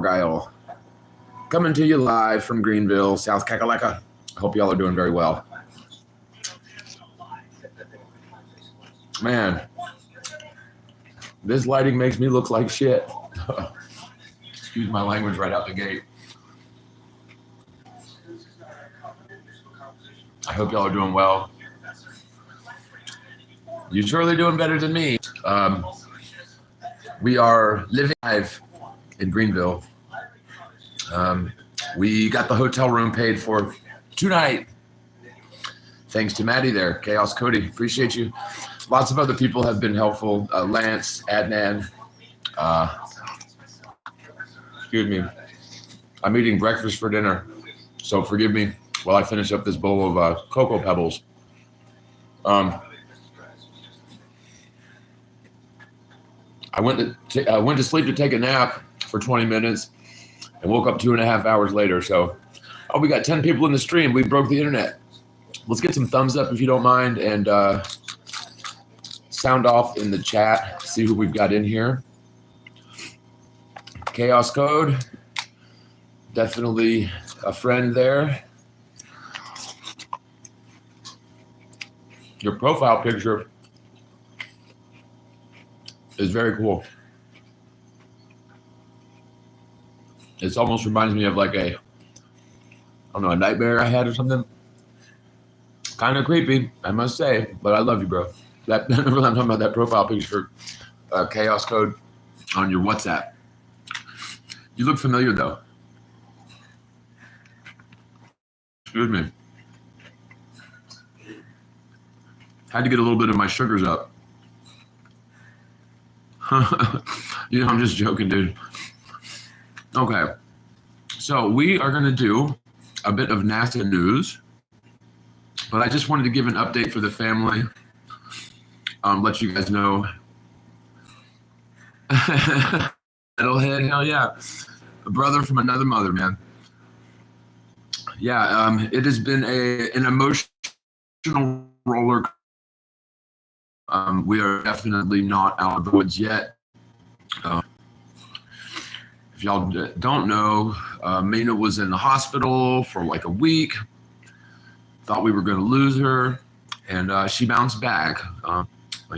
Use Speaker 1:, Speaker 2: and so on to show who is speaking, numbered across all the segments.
Speaker 1: Guile, coming to you live from Greenville, South Kakalaka. I hope y'all are doing very well. Man, this lighting makes me look like shit. Excuse my language right out the gate. I hope y'all are doing well. You're surely doing better than me. We are living live in Greenville. We got the hotel room paid for tonight. Thanks to Maddie there, Chaos Cody. Appreciate you. Lots of other people have been helpful. Lance, Adnan. Excuse me. I'm eating breakfast for dinner, so forgive me while I finish up this bowl of Cocoa Pebbles. I went to sleep to take a nap for 20 minutes and woke up 2.5 hours later. So, we got 10 people in the stream. We broke the internet. Let's get some thumbs up if you don't mind, and sound off in the chat. See who we've got in here. Chaos Code, definitely a friend there. Your profile picture is very cool. It almost reminds me of like a nightmare I had or something. Kind of creepy, I must say, but I love you, bro. I'm talking about that profile picture for Chaos Code on your WhatsApp. You look familiar though. Excuse me. Had to get a little bit of my sugars up. I'm just joking, dude. Okay, so we are going to do a bit of NASA news, but I just wanted to give an update for the family, let you guys know. Metalhead, hell yeah. A brother from another mother, man. Yeah, it has been an emotional roller coaster. We are definitely not out of the woods yet. If y'all don't know, Mina was in the hospital for like a week. Thought we were going to lose her, and she bounced back.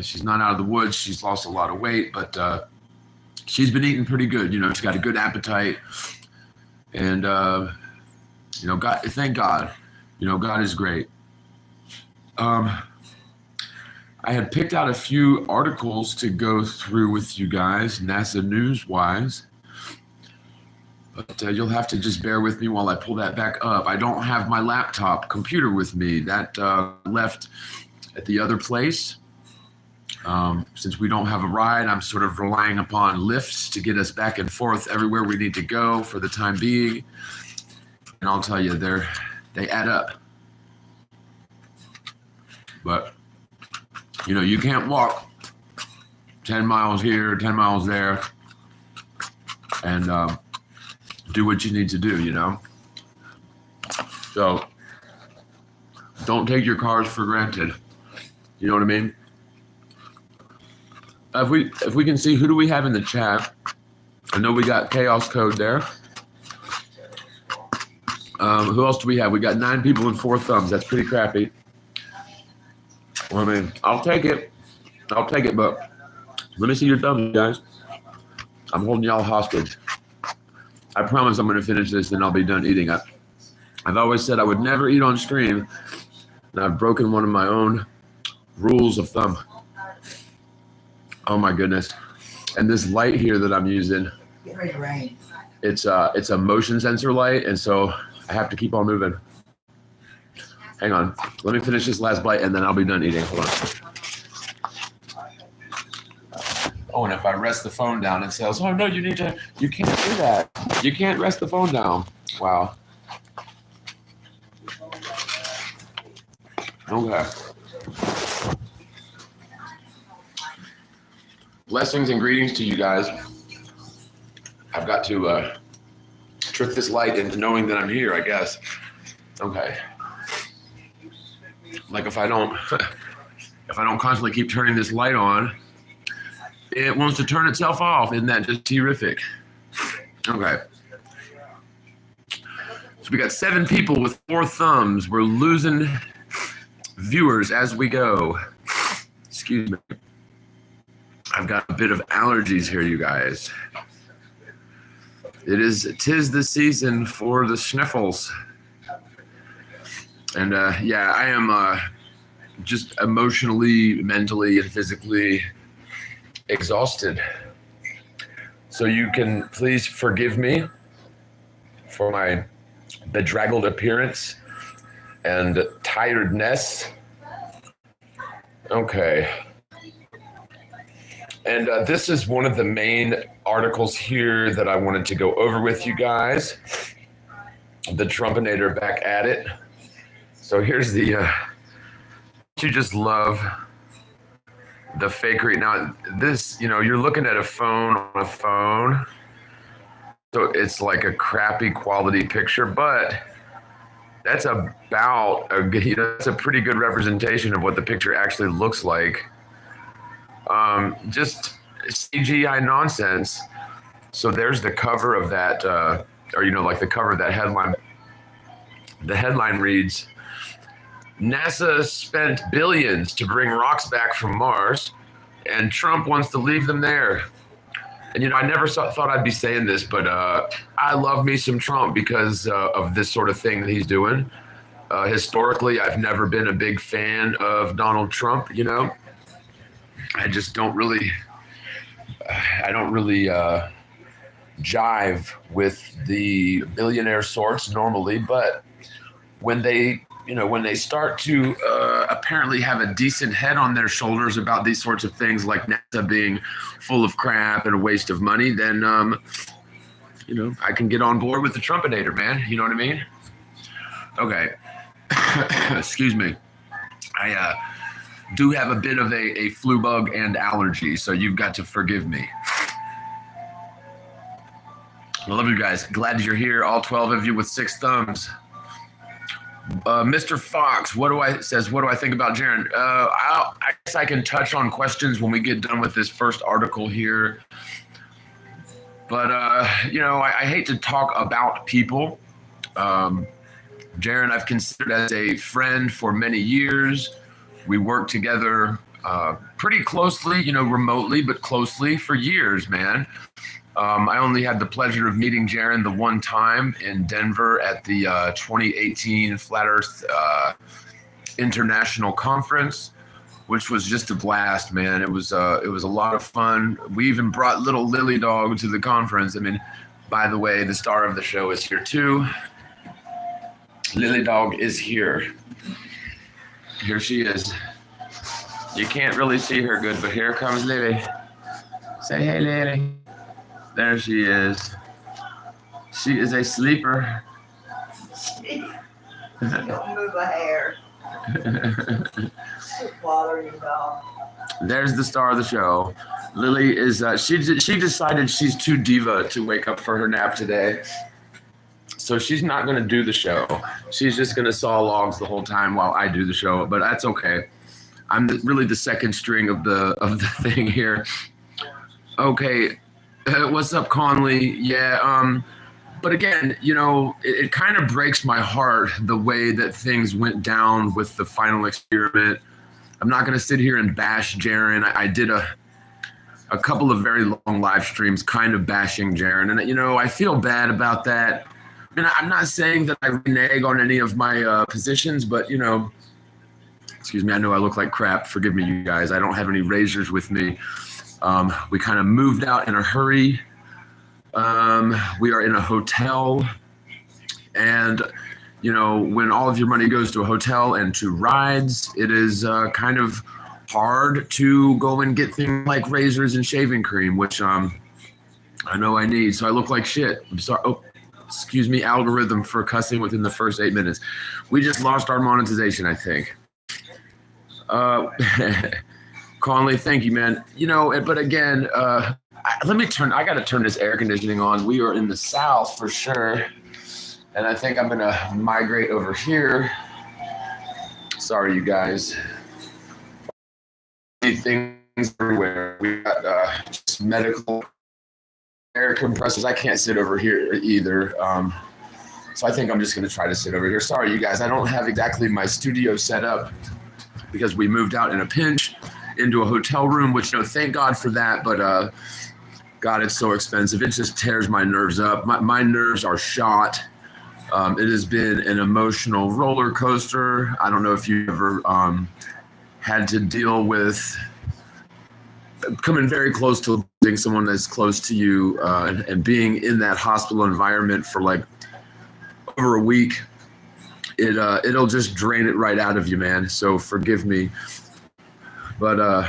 Speaker 1: She's not out of the woods. She's lost a lot of weight, but she's been eating pretty good. She's got a good appetite, and God, thank God. God is great. I had picked out a few articles to go through with you guys, NASA news-wise. But you'll have to just bear with me while I pull that back up. I don't have my laptop computer with me. That left at the other place. Since we don't have a ride, I'm sort of relying upon lifts to get us back and forth everywhere we need to go for the time being. And I'll tell you, they add up. But, you can't walk 10 miles here, 10 miles there, and do what you need to do, So don't take your cars for granted. You know what I mean? If we can see, who do we have in the chat? I know we got Chaos Code there. Who else do we have? We got 9 people and 4 thumbs. That's pretty crappy. Well, I mean, I'll take it, but let me see your thumbs, guys. I'm holding y'all hostage. I promise I'm going to finish this, and I'll be done eating. I've always said I would never eat on stream, and I've broken one of my own rules of thumb. Oh my goodness! And this light here that I'm using, it's a motion sensor light, and so I have to keep on moving. Hang on, let me finish this last bite, and then I'll be done eating. Hold on. Oh, and if I rest the phone down, it says, "Oh no, you can't do that. You can't rest the phone down." Wow. Okay. Blessings and greetings to you guys. I've got to trick this light into knowing that I'm here, I guess. Okay. Like if I don't constantly keep turning this light on, it wants to turn itself off. Isn't that just terrific? Okay. So we got 7 people with 4 thumbs. We're losing viewers as we go. Excuse me. I've got a bit of allergies here, you guys. Tis the season for the sniffles. And yeah, I am just emotionally, mentally, and physically exhausted. So you can please forgive me for my bedraggled appearance and tiredness. Okay. And this is one of the main articles here that I wanted to go over with you guys. The Trumpinator back at it. So here's the, you just love the fakery. Now this, you're looking at a phone on a phone. So it's like a crappy quality picture, but that's about that's a pretty good representation of what the picture actually looks like. Just CGI nonsense. So there's the cover of that, or like the cover of that headline. The headline reads, NASA spent billions to bring rocks back from Mars, and Trump wants to leave them there. And I never thought I'd be saying this, but I love me some Trump because of this sort of thing that he's doing. Historically, I've never been a big fan of Donald Trump. I just don't really, jive with the billionaire sorts normally. But when they start to apparently have a decent head on their shoulders about these sorts of things, like NASA being full of crap and a waste of money, then, I can get on board with the Trumpinator, man. You know what I mean? Okay. Excuse me. I do have a bit of a flu bug and allergy, so you've got to forgive me. I love you guys. Glad you're here, all 12 of you with 6 thumbs. Mr. Fox, what do I think about Jaron? I guess I can touch on questions when we get done with this first article here. But, I hate to talk about people. Jaron, I've considered as a friend for many years. We worked together pretty closely, remotely, but closely for years, man. I only had the pleasure of meeting Jaron the one time in Denver at the 2018 Flat Earth International Conference, which was just a blast, man. It was a lot of fun. We even brought little Lily Dog to the conference. I mean, by the way, the star of the show is here too. Lily Dog is here. Here she is. You can't really see her good, but here comes Lily. Say hey, Lily. There she is. She is a sleeper.
Speaker 2: Don't move a hair. Bothering you, dog.
Speaker 1: There's the star of the show. Lily is. She decided she's too diva to wake up for her nap today, so she's not going to do the show. She's just going to saw logs the whole time while I do the show. But that's okay. I'm really the second string of the thing here. Okay. What's up, Conley? Yeah, but again, it kind of breaks my heart the way that things went down with the final experiment. I'm not going to sit here and bash Jaron. I did a couple of very long live streams kind of bashing Jaron, and, I feel bad about that. I mean, I'm not saying that I renege on any of my positions, but, excuse me, I know I look like crap. Forgive me, you guys. I don't have any razors with me. We kind of moved out in a hurry. We are in a hotel, and when all of your money goes to a hotel and to rides, it is kind of hard to go and get things like razors and shaving cream, which I know I need. So I look like shit. I'm sorry. Oh, excuse me, algorithm, for cussing within the first 8 minutes. We just lost our monetization, I think. Conley, thank you, man. But again, I got to turn this air conditioning on. We are in the South for sure. And I think I'm going to migrate over here. Sorry, you guys. Things everywhere. We got just medical air compressors. I can't sit over here either. So I think I'm just going to try to sit over here. Sorry, you guys, I don't have exactly my studio set up because we moved out in a pinch into a hotel room, which, thank God for that. But God, it's so expensive. It just tears my nerves up. My nerves are shot. It has been an emotional roller coaster. I don't know if you ever had to deal with coming very close to losing someone that's close to you and being in that hospital environment for like over a week. It'll just drain it right out of you, man. So forgive me. But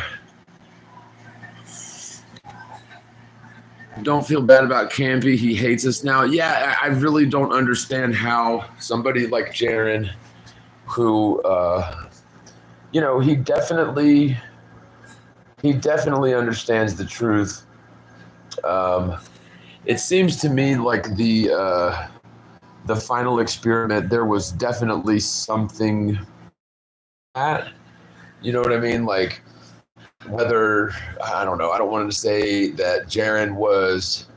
Speaker 1: don't feel bad about Campy. He hates us now. Yeah, I really don't understand how somebody like Jaron, who, he definitely understands the truth. It seems to me like the final experiment, there was definitely something at, you know what I mean? Like, whether, I don't know, I don't want to say that Jaron was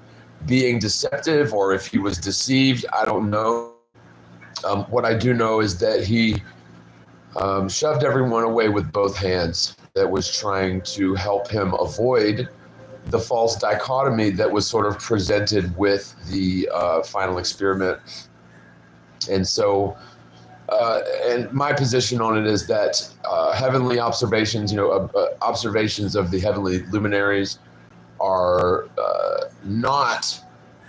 Speaker 1: being deceptive or if he was deceived. I don't know. What I do know is that he shoved everyone away with both hands that was trying to help him avoid the false dichotomy that was sort of presented with the final experiment. And so, and my position on it is that heavenly observations, observations of the heavenly luminaries are not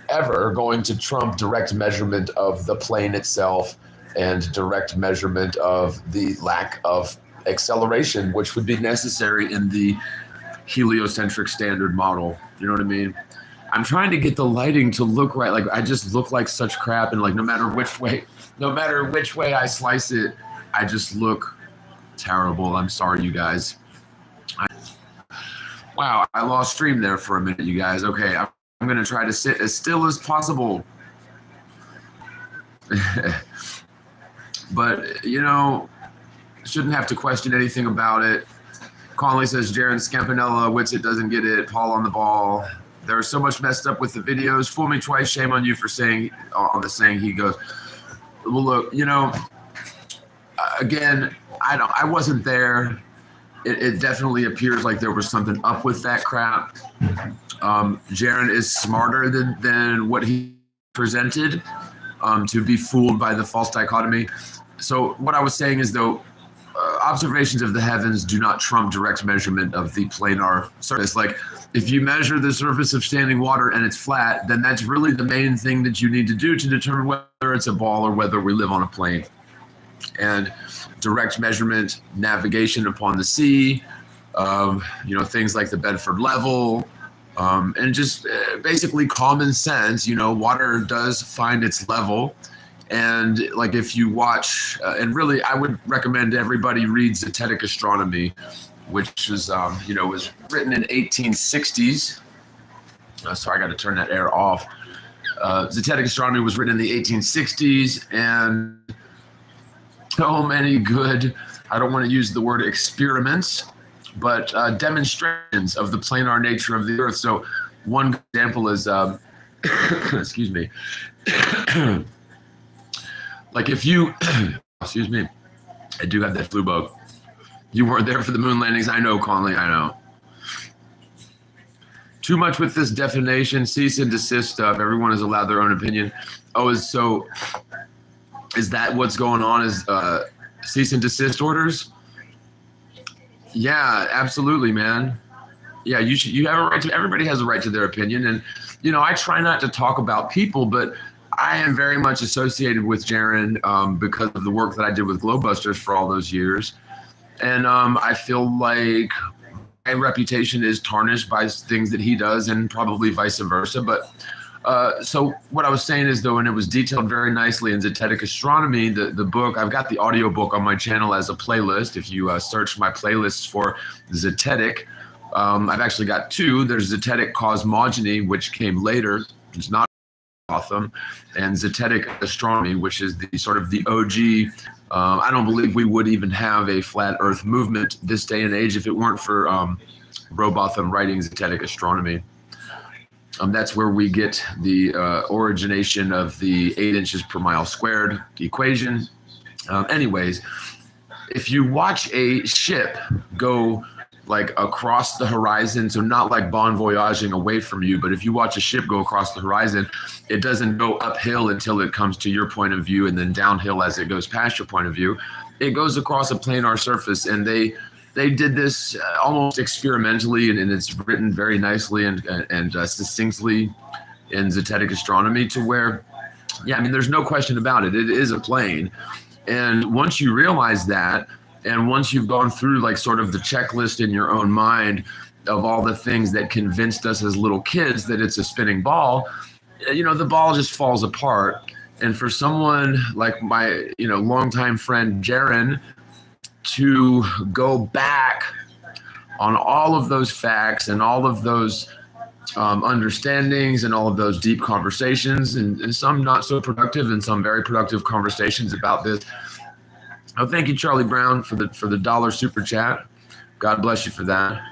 Speaker 1: ever going to trump direct measurement of the plane itself and direct measurement of the lack of acceleration, which would be necessary in the heliocentric standard model. You know what I mean? I'm trying to get the lighting to look right. Like, I just look like such crap, and like no matter which way I slice it, I just look terrible. I'm sorry, you guys. Wow, I lost stream there for a minute, you guys. Okay, I'm gonna try to sit as still as possible. But shouldn't have to question anything about it. Conley says Jaron Scampanella, Witsit doesn't get it. Paul on the ball. There's so much messed up with the videos. Fool me twice. Shame on you for saying on the saying. He goes, well, look, again, I wasn't there. It definitely appears like there was something up with that crap. Jaron is smarter than what he presented to be fooled by the false dichotomy. So what I was saying is, though, observations of the heavens do not trump direct measurement of the planar surface. Like, if you measure the surface of standing water and it's flat, then that's really the main thing that you need to do to determine whether it's a ball or whether we live on a plane. And direct measurement, navigation upon the sea, things like the Bedford level, and just basically common sense. Water does find its level. And like, if you watch, and really I would recommend everybody read Zetetic Astronomy, which is, was written in 1860s. Sorry, I got to turn that air off. Zetetic Astronomy was written in the 1860s, and so many good, I don't want to use the word experiments, but demonstrations of the planar nature of the Earth. So one example is, excuse me, like if you, excuse me, I do have that flu bug. You weren't there for the moon landings. I know, Conley, I know. Too much with this definition, cease and desist stuff. Everyone is allowed their own opinion. Oh, is that what's going on? Is cease and desist orders? Yeah, absolutely, man. Yeah, you have a right to, everybody has a right to their opinion. And, I try not to talk about people, but I am very much associated with Jaron because of the work that I did with Globebusters for all those years. And I feel like my reputation is tarnished by things that he does, and probably vice versa. But so what I was saying is, though, and it was detailed very nicely in Zetetic Astronomy, the book, I've got the audio book on my channel as a playlist. If you search my playlists for Zetetic, I've actually got two. There's Zetetic Cosmogony, which came later. It's not Gotham, and Zetetic Astronomy, which is the sort of the OG. I don't believe we would even have a flat Earth movement this day and age if it weren't for Robotham writing Zetetic Astronomy. That's where we get the origination of the 8 inches per mile squared equation. Anyways, if you watch a ship go like across the horizon, so not like bon voyaging away from you, but if you watch a ship go across the horizon, it doesn't go uphill until it comes to your point of view and then downhill as it goes past your point of view. It goes across a planar surface, and they did this almost experimentally, and it's written very nicely and succinctly in Zetetic Astronomy to where, yeah, I mean, there's no question about it. It is a plane. And once you realize that, and once you've gone through like sort of the checklist in your own mind of all the things that convinced us as little kids that it's a spinning ball, the ball just falls apart. And for someone like my, longtime friend Jaron to go back on all of those facts and all of those understandings and all of those deep conversations and some not so productive and some very productive conversations about this. Oh, thank you, Charlie Brown, for the dollar super chat. God bless you for that.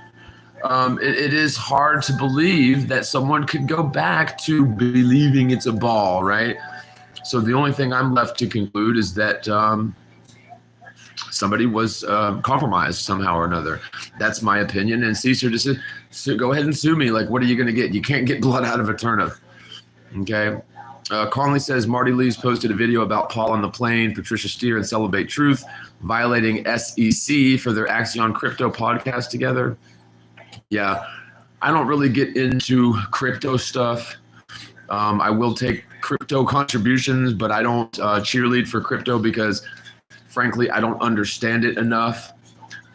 Speaker 1: It is hard to believe that someone could go back to believing it's a ball, right? So the only thing I'm left to conclude is that somebody was compromised somehow or another. That's my opinion. And Caesar just said, so go ahead and sue me. Like, what are you going to get? You can't get blood out of a turnip. Okay. Conley says Marty Lees posted a video about Paul on the plane, Patricia Steer, and Celebrate Truth violating SEC for their Axion Crypto podcast together. Yeah, I don't really get into crypto stuff. I will take crypto contributions, but I don't cheerlead for crypto because, frankly, I don't understand it enough.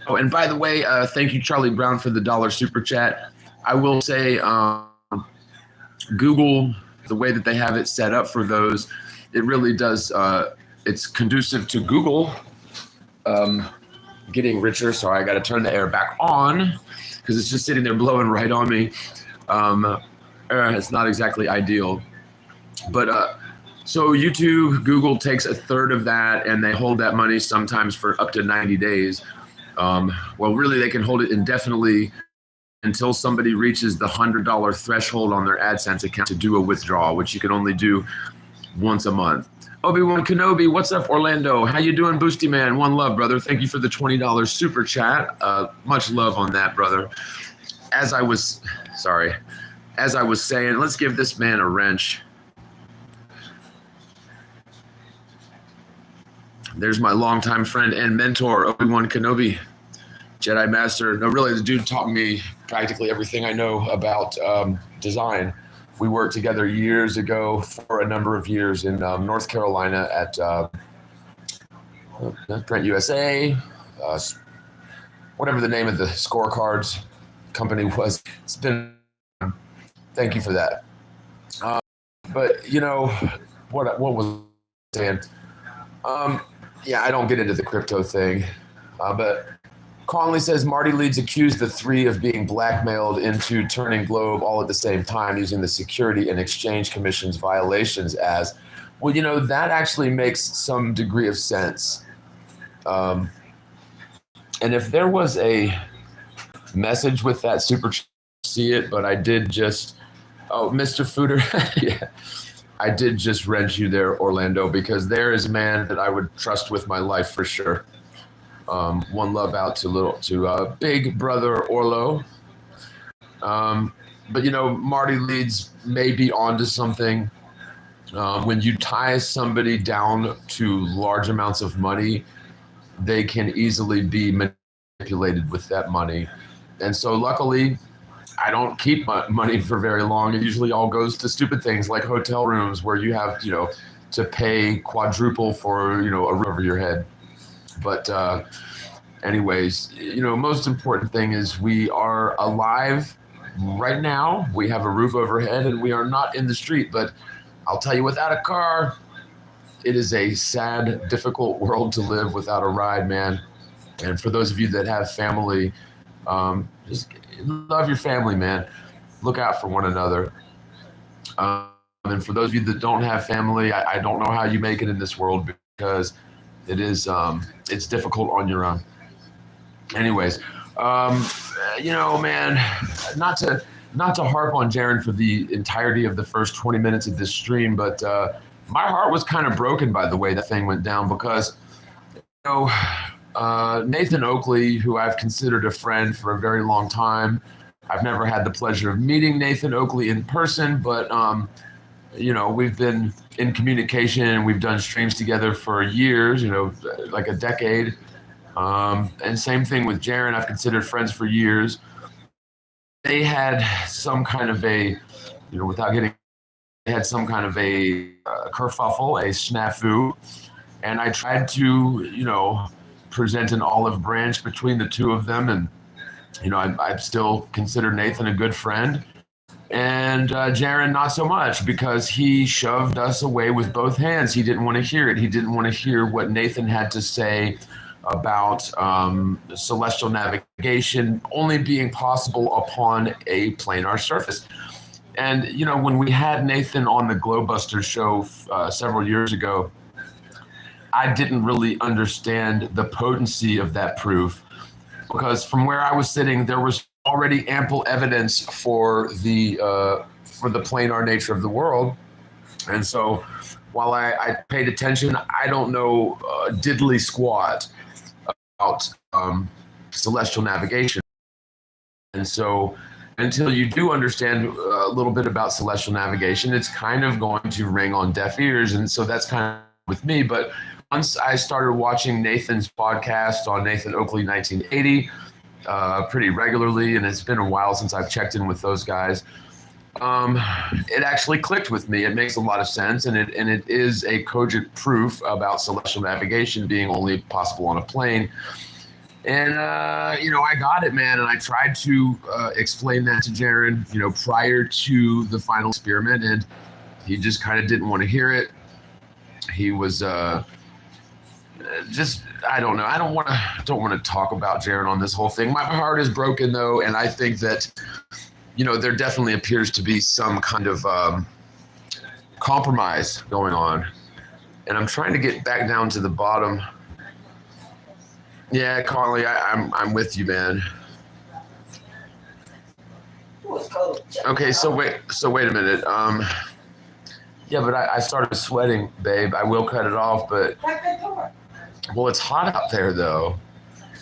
Speaker 1: Oh, and by the way, thank you, Charlie Brown, for the dollar super chat. I will say Google, the way that they have it set up for those, it really does, it's conducive to Google getting richer. Sorry, I got to turn the air back on because it's just sitting there blowing right on me. It's not exactly ideal. But so YouTube, Google takes a third of that, and they hold that money sometimes for up to 90 days. Well, really, they can hold it indefinitely until somebody reaches the $100 threshold on their AdSense account to do a withdrawal, which you can only do once a month. Obi-Wan Kenobi, what's up, Orlando? How you doing, Boosty Man? One love, brother. Thank you for the $20 super chat. Much love on that, brother. As I was saying, let's give this man a wrench. There's my longtime friend and mentor, Obi-Wan Kenobi, Jedi Master. No, really, the dude taught me practically everything I know about design. We worked together years ago for a number of years in North Carolina at Brent USA, whatever the name of the scorecards company was. It's been, thank you for that. But what was I saying? Yeah, I don't get into the crypto thing, but Conley says Marty Leeds accused the three of being blackmailed into turning Globe all at the same time using the Security and Exchange Commission's violations as, well, that actually makes some degree of sense. And if there was a message with that, super see it, but I did just, Mr. Fooder, yeah. I did just wrench you there, Orlando, because there is a man that I would trust with my life for sure. One love out to big brother Orlo. But Marty Leeds may be onto something. When you tie somebody down to large amounts of money, they can easily be manipulated with that money. And so luckily, I don't keep my money for very long. It usually all goes to stupid things like hotel rooms where you have, to pay quadruple for, a roof over your head. But anyways, most important thing is we are alive right now. We have a roof overhead and we are not in the street. But I'll tell you, without a car, it is a sad, difficult world to live without a ride, man. And for those of you that have family, just love your family, man. Look out for one another. And for those of you that don't have family, I don't know how you make it in this world because it is it's difficult on your own. Anyways, man, not to not to harp on Jaron for the entirety of the first 20 minutes of this stream, but my heart was kind of broken by the way that thing went down because, Nathan Oakley, who I've considered a friend for a very long time, I've never had the pleasure of meeting Nathan Oakley in person, but we've been in communication and we've done streams together for years, like a decade. And same thing with Jaron, I've considered friends for years. They had some kind of a, they had some kind of a kerfuffle, a snafu. And I tried to, present an olive branch between the two of them. And, I still consider Nathan a good friend. And Jaron, not so much, because he shoved us away with both hands. He didn't want to hear it. He didn't want to hear what Nathan had to say about celestial navigation only being possible upon a planar surface. And, when we had Nathan on the Glowbuster show several years ago, I didn't really understand the potency of that proof because from where I was sitting, there was already ample evidence for the planar nature of the world. And so while I paid attention, I don't know diddly squat about celestial navigation. And so until you do understand a little bit about celestial navigation, it's kind of going to ring on deaf ears. And so that's kind of with me. But once I started watching Nathan's podcast on Nathan Oakley 1980 pretty regularly, and it's been a while since I've checked in with those guys, it actually clicked with me. It makes a lot of sense, and it is a cogent proof about celestial navigation being only possible on a plane. And, I got it, man. And I tried to explain that to Jaron, prior to the final experiment. And he just kind of didn't want to hear it. He was I don't know. I don't want to talk about Jaron on this whole thing. My heart is broken, though. And I think that, there definitely appears to be some kind of compromise going on. And I'm trying to get back down to the bottom. Yeah, Carly, I'm with you, man. Okay, so wait a minute. Yeah, but I started sweating, babe. I will cut it off, but well, it's hot out there, though.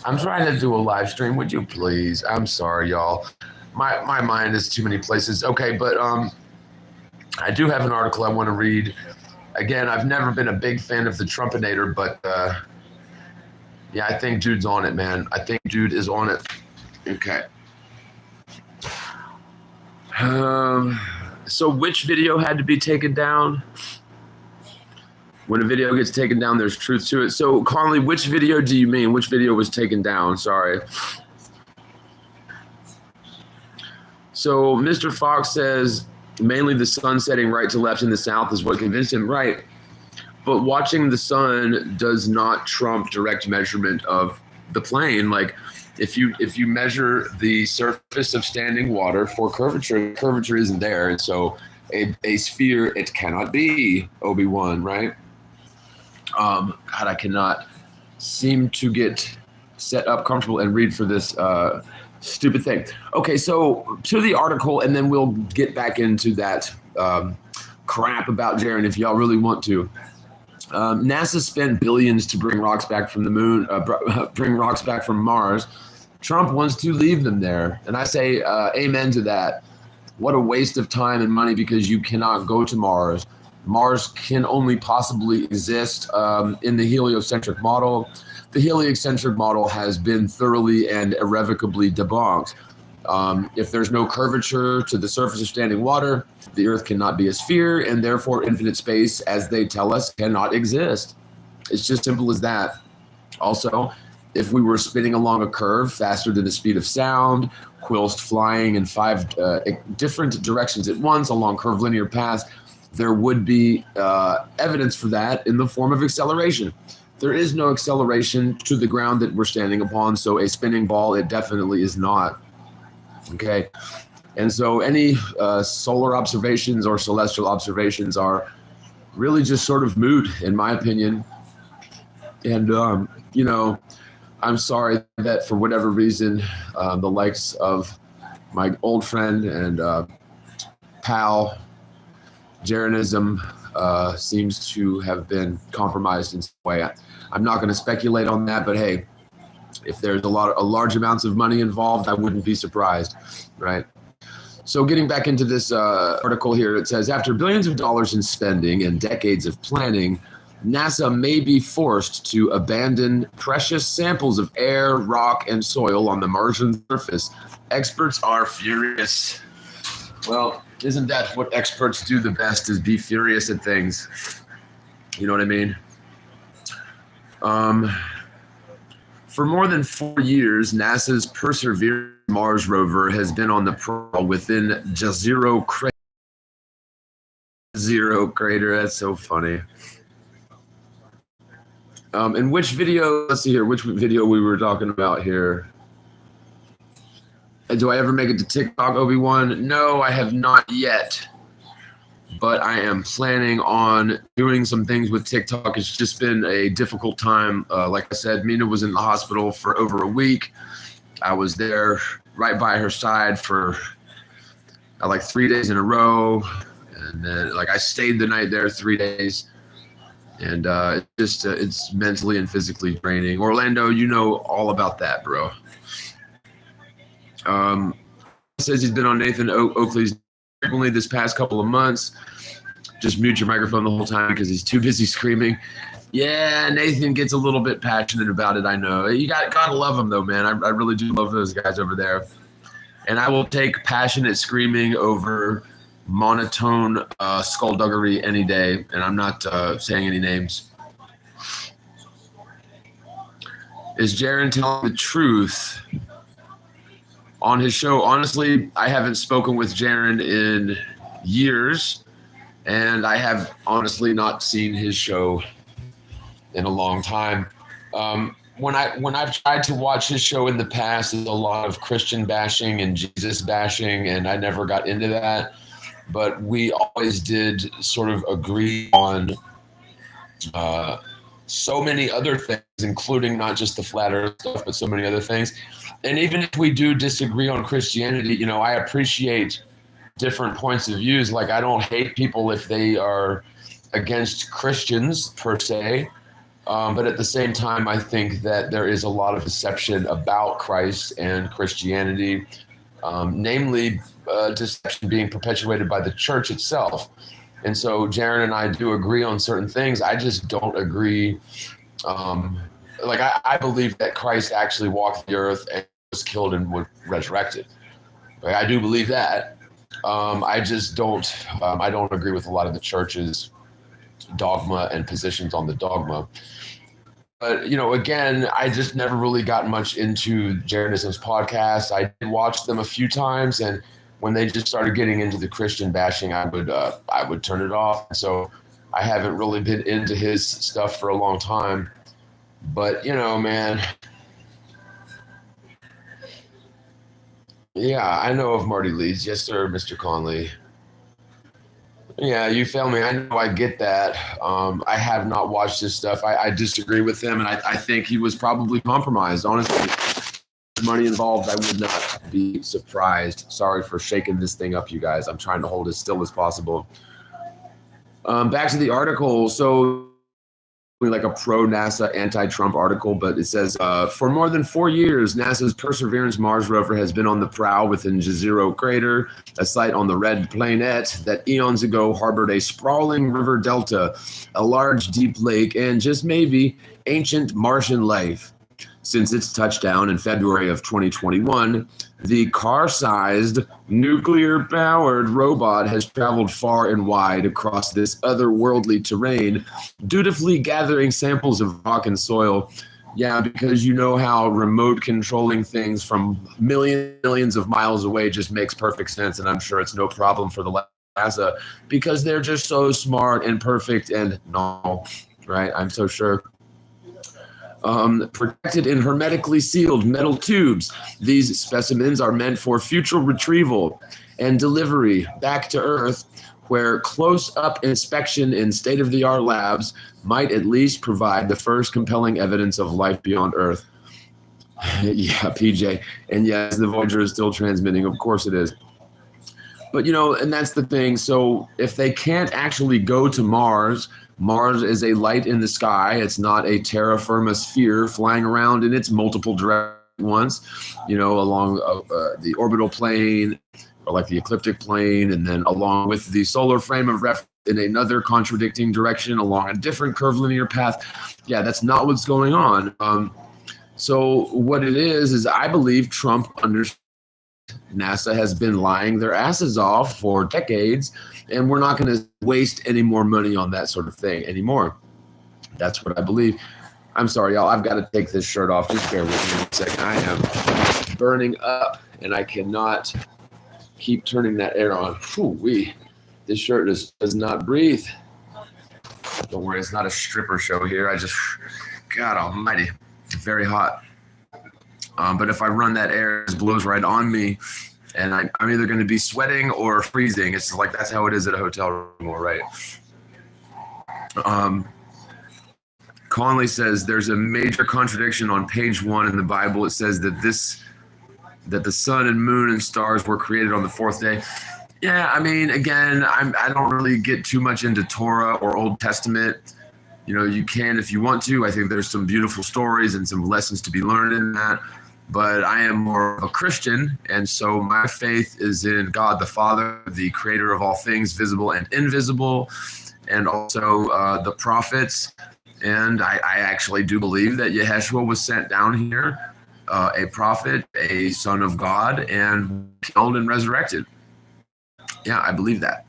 Speaker 1: I'm trying to do a live stream. Would you please? I'm sorry, y'all. My mind is too many places. Okay, but I do have an article I want to read. Again, I've never been a big fan of the Trumpinator, but yeah, I think dude's on it, man. I think dude is on it. Okay. So which video had to be taken down? When a video gets taken down, there's truth to it. So, Conley, which video do you mean? Which video was taken down? Sorry. So, Mr. Fox says, mainly the sun setting right to left in the south is what convinced him. Right. But watching the sun does not trump direct measurement of the plane. Like, if you measure the surface of standing water for curvature isn't there. And so a sphere, it cannot be, Obi-Wan, right? God, I cannot seem to get set up comfortable and read for this stupid thing. Okay, so to the article, and then we'll get back into that crap about Jaron if y'all really want to. NASA spent billions to bring rocks back from the moon, bring rocks back from Mars. Trump wants to leave them there. And I say amen to that. What a waste of time and money because you cannot go to Mars. Mars can only possibly exist in the heliocentric model. The heliocentric model has been thoroughly and irrevocably debunked. If there's no curvature to the surface of standing water, the Earth cannot be a sphere, and therefore infinite space, as they tell us, cannot exist. It's just simple as that. Also, if we were spinning along a curve faster than the speed of sound, whilst flying in 5 different directions at once along curvilinear paths, there would be evidence for that in the form of acceleration. There is no acceleration to the ground that we're standing upon, so a spinning ball, it definitely is not. Okay, and so any solar observations or celestial observations are really just sort of moot, in my opinion. And, I'm sorry that for whatever reason, the likes of my old friend and pal, Jeranism, seems to have been compromised in some way. I'm not going to speculate on that, but hey, if there's a large amounts of money involved, I wouldn't be surprised, right? So getting back into this article here, it says, after billions of dollars in spending and decades of planning, NASA may be forced to abandon precious samples of air, rock, and soil on the Martian surface. Experts are furious. Well, isn't that what experts do the best, is be furious at things? You know what I mean? For more than 4 years, NASA's Perseverance Mars rover has been on the prowl within Jezero Crater. Zero Crater, that's so funny. In which video, let's see here, which video we were talking about here. Do I ever make it to TikTok, Obi-Wan? No, I have not yet. But I am planning on doing some things with TikTok. It's just been a difficult time. Like I said, Mina was in the hospital for over a week. I was there right by her side for like 3 days in a row. And then I stayed the night there 3 days. And it's mentally and physically draining. Orlando, you know all about that, bro. Says he's been on Nathan Oakley's frequently this past couple of months. Just mute your microphone the whole time because he's too busy screaming. Yeah, Nathan gets a little bit passionate about it, I know. You gotta love him though, man. I really do love those guys over there. And I will take passionate screaming over monotone skullduggery any day. And I'm not saying any names. Is Jaron telling the truth on his show? Honestly, I haven't spoken with Jaron in years, and I have honestly not seen his show in a long time. When I've tried to watch his show in the past, there's a lot of Christian bashing and Jesus bashing, and I never got into that. But we always did sort of agree on so many other things, including not just the flat earth stuff, but so many other things. And even if we do disagree on Christianity, I appreciate different points of views. Like, I don't hate people if they are against Christians per se. But at the same time, I think that there is a lot of deception about Christ and Christianity, namely deception being perpetuated by the church itself. And so Jaron and I do agree on certain things. I just don't agree. I believe that Christ actually walked the earth and was killed and was resurrected. I do believe that. I just don't. I don't agree with a lot of the church's dogma and positions on the dogma. But again, I just never really got much into Jeranism's podcast. I did watch them a few times, and when they just started getting into the Christian bashing, I would turn it off. So I haven't really been into his stuff for a long time. But man. Yeah, I know of Marty Leeds. Yes, sir, Mr. Conley. Yeah, you feel me. I know, I get that. I have not watched his stuff. I disagree with him, and I think he was probably compromised. Honestly, money involved, I would not be surprised. Sorry for shaking this thing up, you guys. I'm trying to hold as still as possible. Back to the article. So, like a pro-NASA, anti-Trump article, but it says, for more than 4 years, NASA's Perseverance Mars rover has been on the prowl within Jezero Crater, a site on the Red Planet that eons ago harbored a sprawling river delta, a large deep lake, and just maybe ancient Martian life. Since its touchdown in February of 2021, the car-sized, nuclear-powered robot has traveled far and wide across this otherworldly terrain, dutifully gathering samples of rock and soil. Yeah, because you know how remote controlling things from millions of miles away just makes perfect sense, and I'm sure it's no problem for the NASA, because they're just so smart and perfect and no, right? I'm so sure. Protected in hermetically sealed metal tubes. These specimens are meant for future retrieval and delivery back to Earth, where close-up inspection in state-of-the-art labs might at least provide the first compelling evidence of life beyond Earth. Yeah, PJ. And yes, the Voyager is still transmitting. Of course it is. But, and that's the thing. So if they can't actually go to Mars, Mars is a light in the sky. It's not a terra firma sphere flying around in its multiple directions once, along the orbital plane, or like the ecliptic plane, and then along with the solar frame of reference in another contradicting direction along a different curvilinear path. Yeah, that's not what's going on. So what it is I believe Trump understands NASA has been lying their asses off for decades, and we're not going to waste any more money on that sort of thing anymore. That's what I believe. I'm sorry, y'all. I've got to take this shirt off. Just bear with me a second. I am burning up, and I cannot keep turning that air on. Whew-wee. This shirt does not breathe. Don't worry, it's not a stripper show here. God almighty, it's very hot. But if I run that air, it blows right on me, and I'm either going to be sweating or freezing. It's like that's how it is at a hotel room, right? Conley says there's a major contradiction on page 1 in the Bible. It says that the sun and moon and stars were created on the 4th day. Yeah, I mean, again, I don't really get too much into Torah or Old Testament. You can if you want to. I think there's some beautiful stories and some lessons to be learned in that. But I am more of a Christian, and so my faith is in God the Father, the creator of all things, visible and invisible, and also the prophets. And I actually do believe that Yeshua was sent down here, a prophet, a son of God, and killed and resurrected. Yeah, I believe that.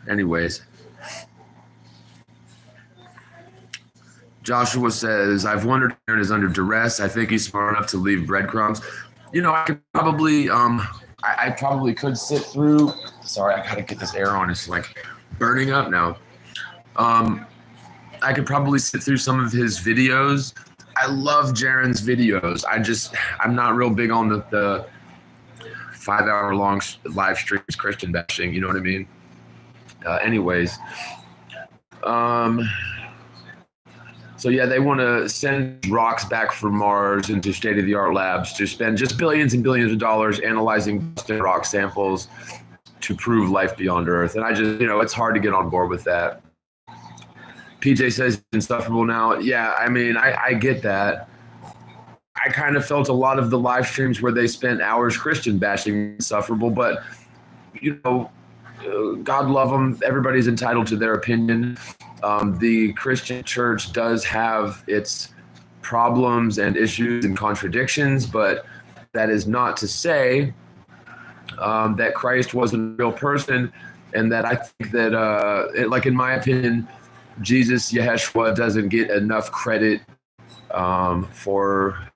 Speaker 1: Anyways. Joshua says, I've wondered if Aaron is under duress. I think he's smart enough to leave breadcrumbs. I could probably, I probably could sit through. Sorry, I got to get this air on. It's like burning up now. I could probably sit through some of his videos. I love Jaren's videos. I'm not real big on the 5-hour-long live streams Christian bashing. You know what I mean? Anyways. So yeah, they want to send rocks back from Mars into state-of-the-art labs to spend just billions and billions of dollars analyzing rock samples to prove life beyond Earth. And it's hard to get on board with that. PJ says it's insufferable now. Yeah, I mean, I get that. I kind of felt a lot of the live streams where they spent hours Christian bashing insufferable, but God love them. Everybody's entitled to their opinion. The Christian church does have its problems and issues and contradictions, but that is not to say that Christ wasn't a real person, and that I think that, like in my opinion, Jesus, Yeshua, doesn't get enough credit for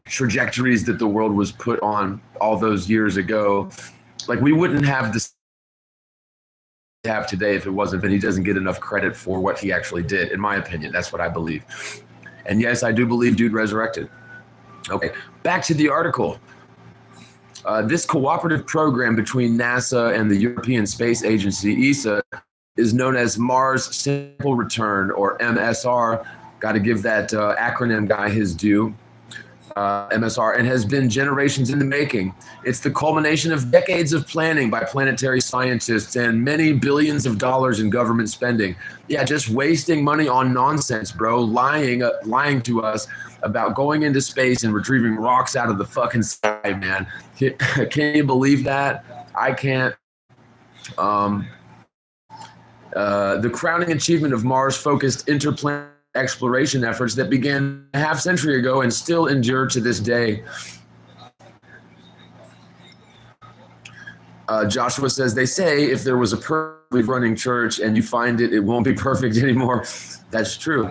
Speaker 1: trajectories that the world was put on all those years ago. Like, we wouldn't have this have today if it wasn't that he doesn't get enough credit for what he actually did, in my opinion. That's what I believe. And yes, I do believe dude resurrected. Okay, back to the article. This cooperative program between NASA and the European Space Agency, ESA, is known as Mars Sample Return, or MSR. Got to give that acronym guy his due. MSR, and has been generations in the making. It's the culmination of decades of planning by planetary scientists and many billions of dollars in government spending. Yeah, just wasting money on nonsense, bro. Lying to us about going into space and retrieving rocks out of the fucking sky, man. Can you believe that? I can't. The crowning achievement of Mars-focused interplanetary exploration efforts that began a half-century ago and still endure to this day. Joshua says, they say if there was a perfectly running church and you find it, it won't be perfect anymore. That's true.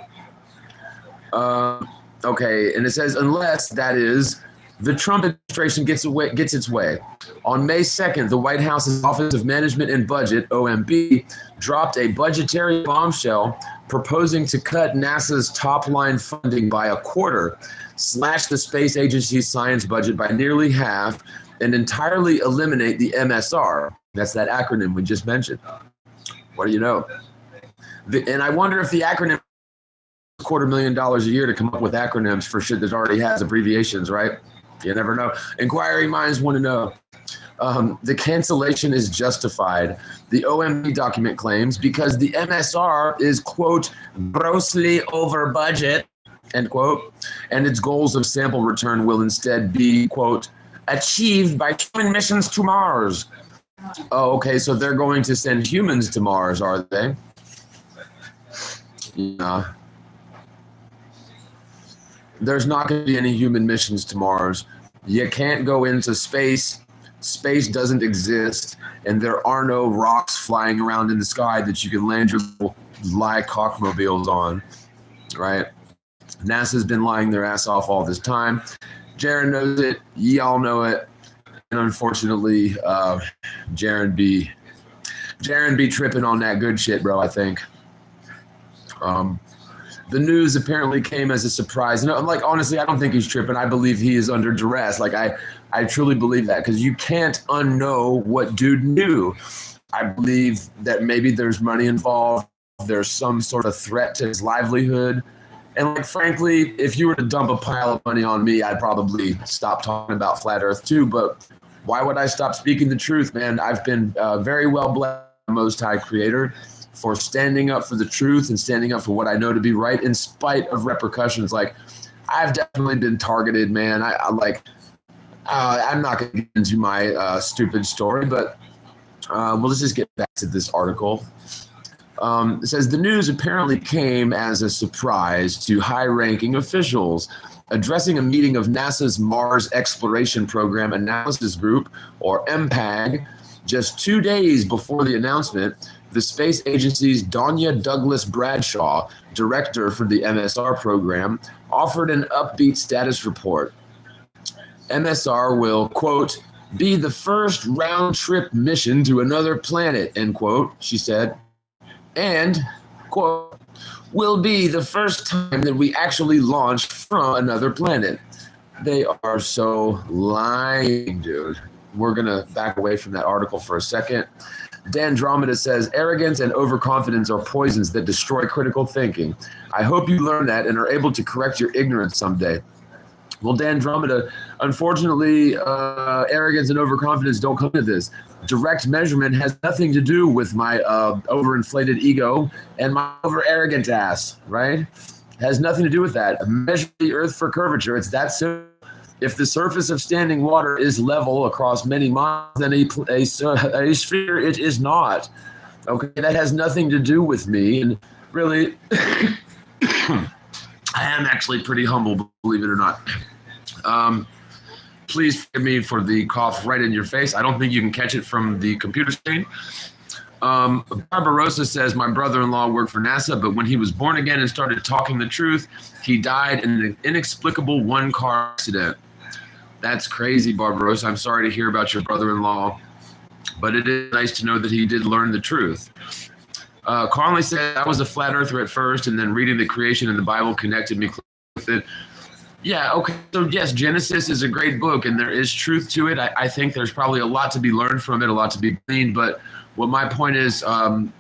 Speaker 1: Okay, and it says, unless, that is, the Trump administration gets its way. On May 2nd, the White House's Office of Management and Budget, OMB, dropped a budgetary bombshell proposing to cut NASA's top-line funding by a quarter, slash the space agency's science budget by nearly half, and entirely eliminate the MSR. That's that acronym we just mentioned. What do you know? And I wonder if the acronym $250,000 a year to come up with acronyms for shit that already has abbreviations, right? You never know. Inquiring minds want to know. The cancellation is justified, the OMB document claims, because the MSR is, quote, grossly over budget, end quote, and its goals of sample return will instead be, quote, achieved by human missions to Mars. Oh, okay, so they're going to send humans to Mars, are they? Yeah. There's not going to be any human missions to Mars. You can't go into space. Space doesn't exist, and there are no rocks flying around in the sky that you can land your little lie cockmobiles on, right? NASA's been lying their ass off all this time. Jaron knows it. Y'all know it. And unfortunately, Jaron be tripping on that good shit, bro, I think. The news apparently came as a surprise. And I'm like, honestly, I don't think he's tripping. I believe he is under duress. Like, I truly believe that, because you can't unknow what dude knew. I believe that maybe there's money involved. There's some sort of threat to his livelihood. And like, frankly, if you were to dump a pile of money on me, I'd probably stop talking about flat earth too. But why would I stop speaking the truth, man? I've been very well blessed by the Most High Creator for standing up for the truth and standing up for what I know to be right in spite of repercussions. Like, I've definitely been targeted, man. I'm not going to get into my stupid story, but let's just get back to this article. It says the news apparently came as a surprise to high-ranking officials. Addressing a meeting of NASA's Mars Exploration Program Analysis Group, or MPAG, just 2 days before the announcement, the space agency's Donya Douglas Bradshaw, director for the MSR program, offered an upbeat status report. MSR will, quote, be the first round-trip mission to another planet, end quote, she said. And, quote, will be the first time that we actually launched from another planet. They are so lying, dude. We're going to back away from that article for a second. Dandromeda says, arrogance and overconfidence are poisons that destroy critical thinking. I hope you learn that and are able to correct your ignorance someday. Well, Dandromeda, unfortunately, arrogance and overconfidence don't come to this. Direct measurement has nothing to do with my overinflated ego and my over-arrogant ass, right? It has nothing to do with that. Measure the Earth for curvature. It's that simple. If the surface of standing water is level across many miles, then a sphere, it is not. Okay, that has nothing to do with me. And really, I am actually pretty humble, believe it or not. Please forgive me for the cough right in your face. I don't think you can catch it from the computer screen. Barbarossa says, my brother-in-law worked for NASA, but when he was born again and started talking the truth, he died in an inexplicable one-car accident. That's crazy, Barbarossa. I'm sorry to hear about your brother-in-law, but it is nice to know that he did learn the truth. Carly said, I was a flat earther at first, and then reading the creation in the Bible connected me with it. Yeah, okay. So, yes, Genesis is a great book, and there is truth to it. I think there's probably a lot to be learned from it, a lot to be gleaned. But what my point is,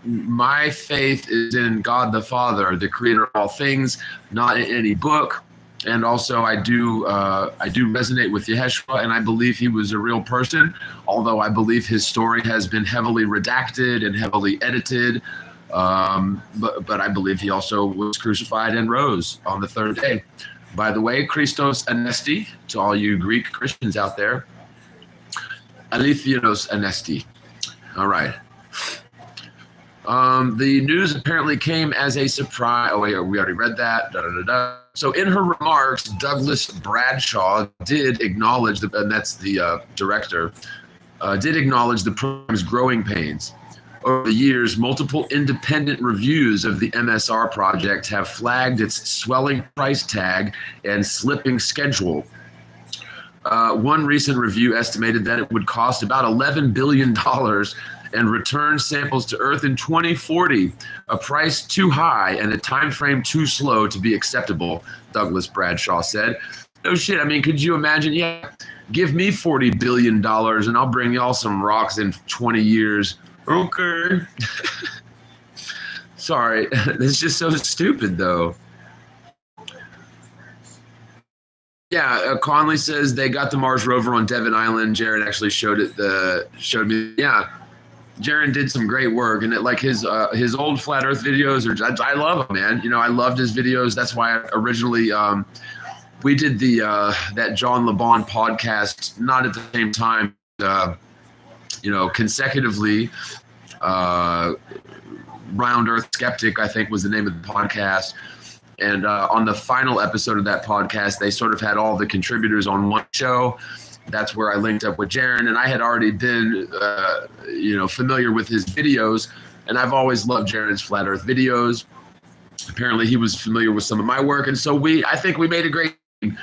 Speaker 1: my faith is in God the Father, the creator of all things, not in any book. And also, I do resonate with Yeshua, and I believe he was a real person, although I believe his story has been heavily redacted and heavily edited. But I believe he also was crucified and rose on the third day. By the way, Christos Anesti, to all you Greek Christians out there. Aletheos Anesti. All right. The news apparently came as a surprise. Oh, wait, we already read that. So in her remarks, Douglas Bradshaw did acknowledge, and that's the director, did acknowledge the program's growing pains. Over the years, multiple independent reviews of the MSR project have flagged its swelling price tag and slipping schedule. One recent review estimated that it would cost about $11 billion and return samples to Earth in 2040, a price too high and a time frame too slow to be acceptable, Douglas Bradshaw said. No shit, I mean, could you imagine? Yeah, give me $40 billion and I'll bring y'all some rocks in 20 years. Okay. Sorry, it's just so stupid, though. Conley says they got the Mars rover on Devon Island. Jared actually showed me. Yeah, Jared did some great work, and his old flat Earth videos are. I love them, man. I loved his videos. That's why I originally we did the that John LeBon podcast, not at the same time, consecutively. Round Earth Skeptic, I think, was the name of the podcast. And on the final episode of that podcast, they sort of had all the contributors on one show. That's where I linked up with Jaron, and I had already been, familiar with his videos, and I've always loved Jaron's flat Earth videos. Apparently, he was familiar with some of my work, and so I think we made a great team.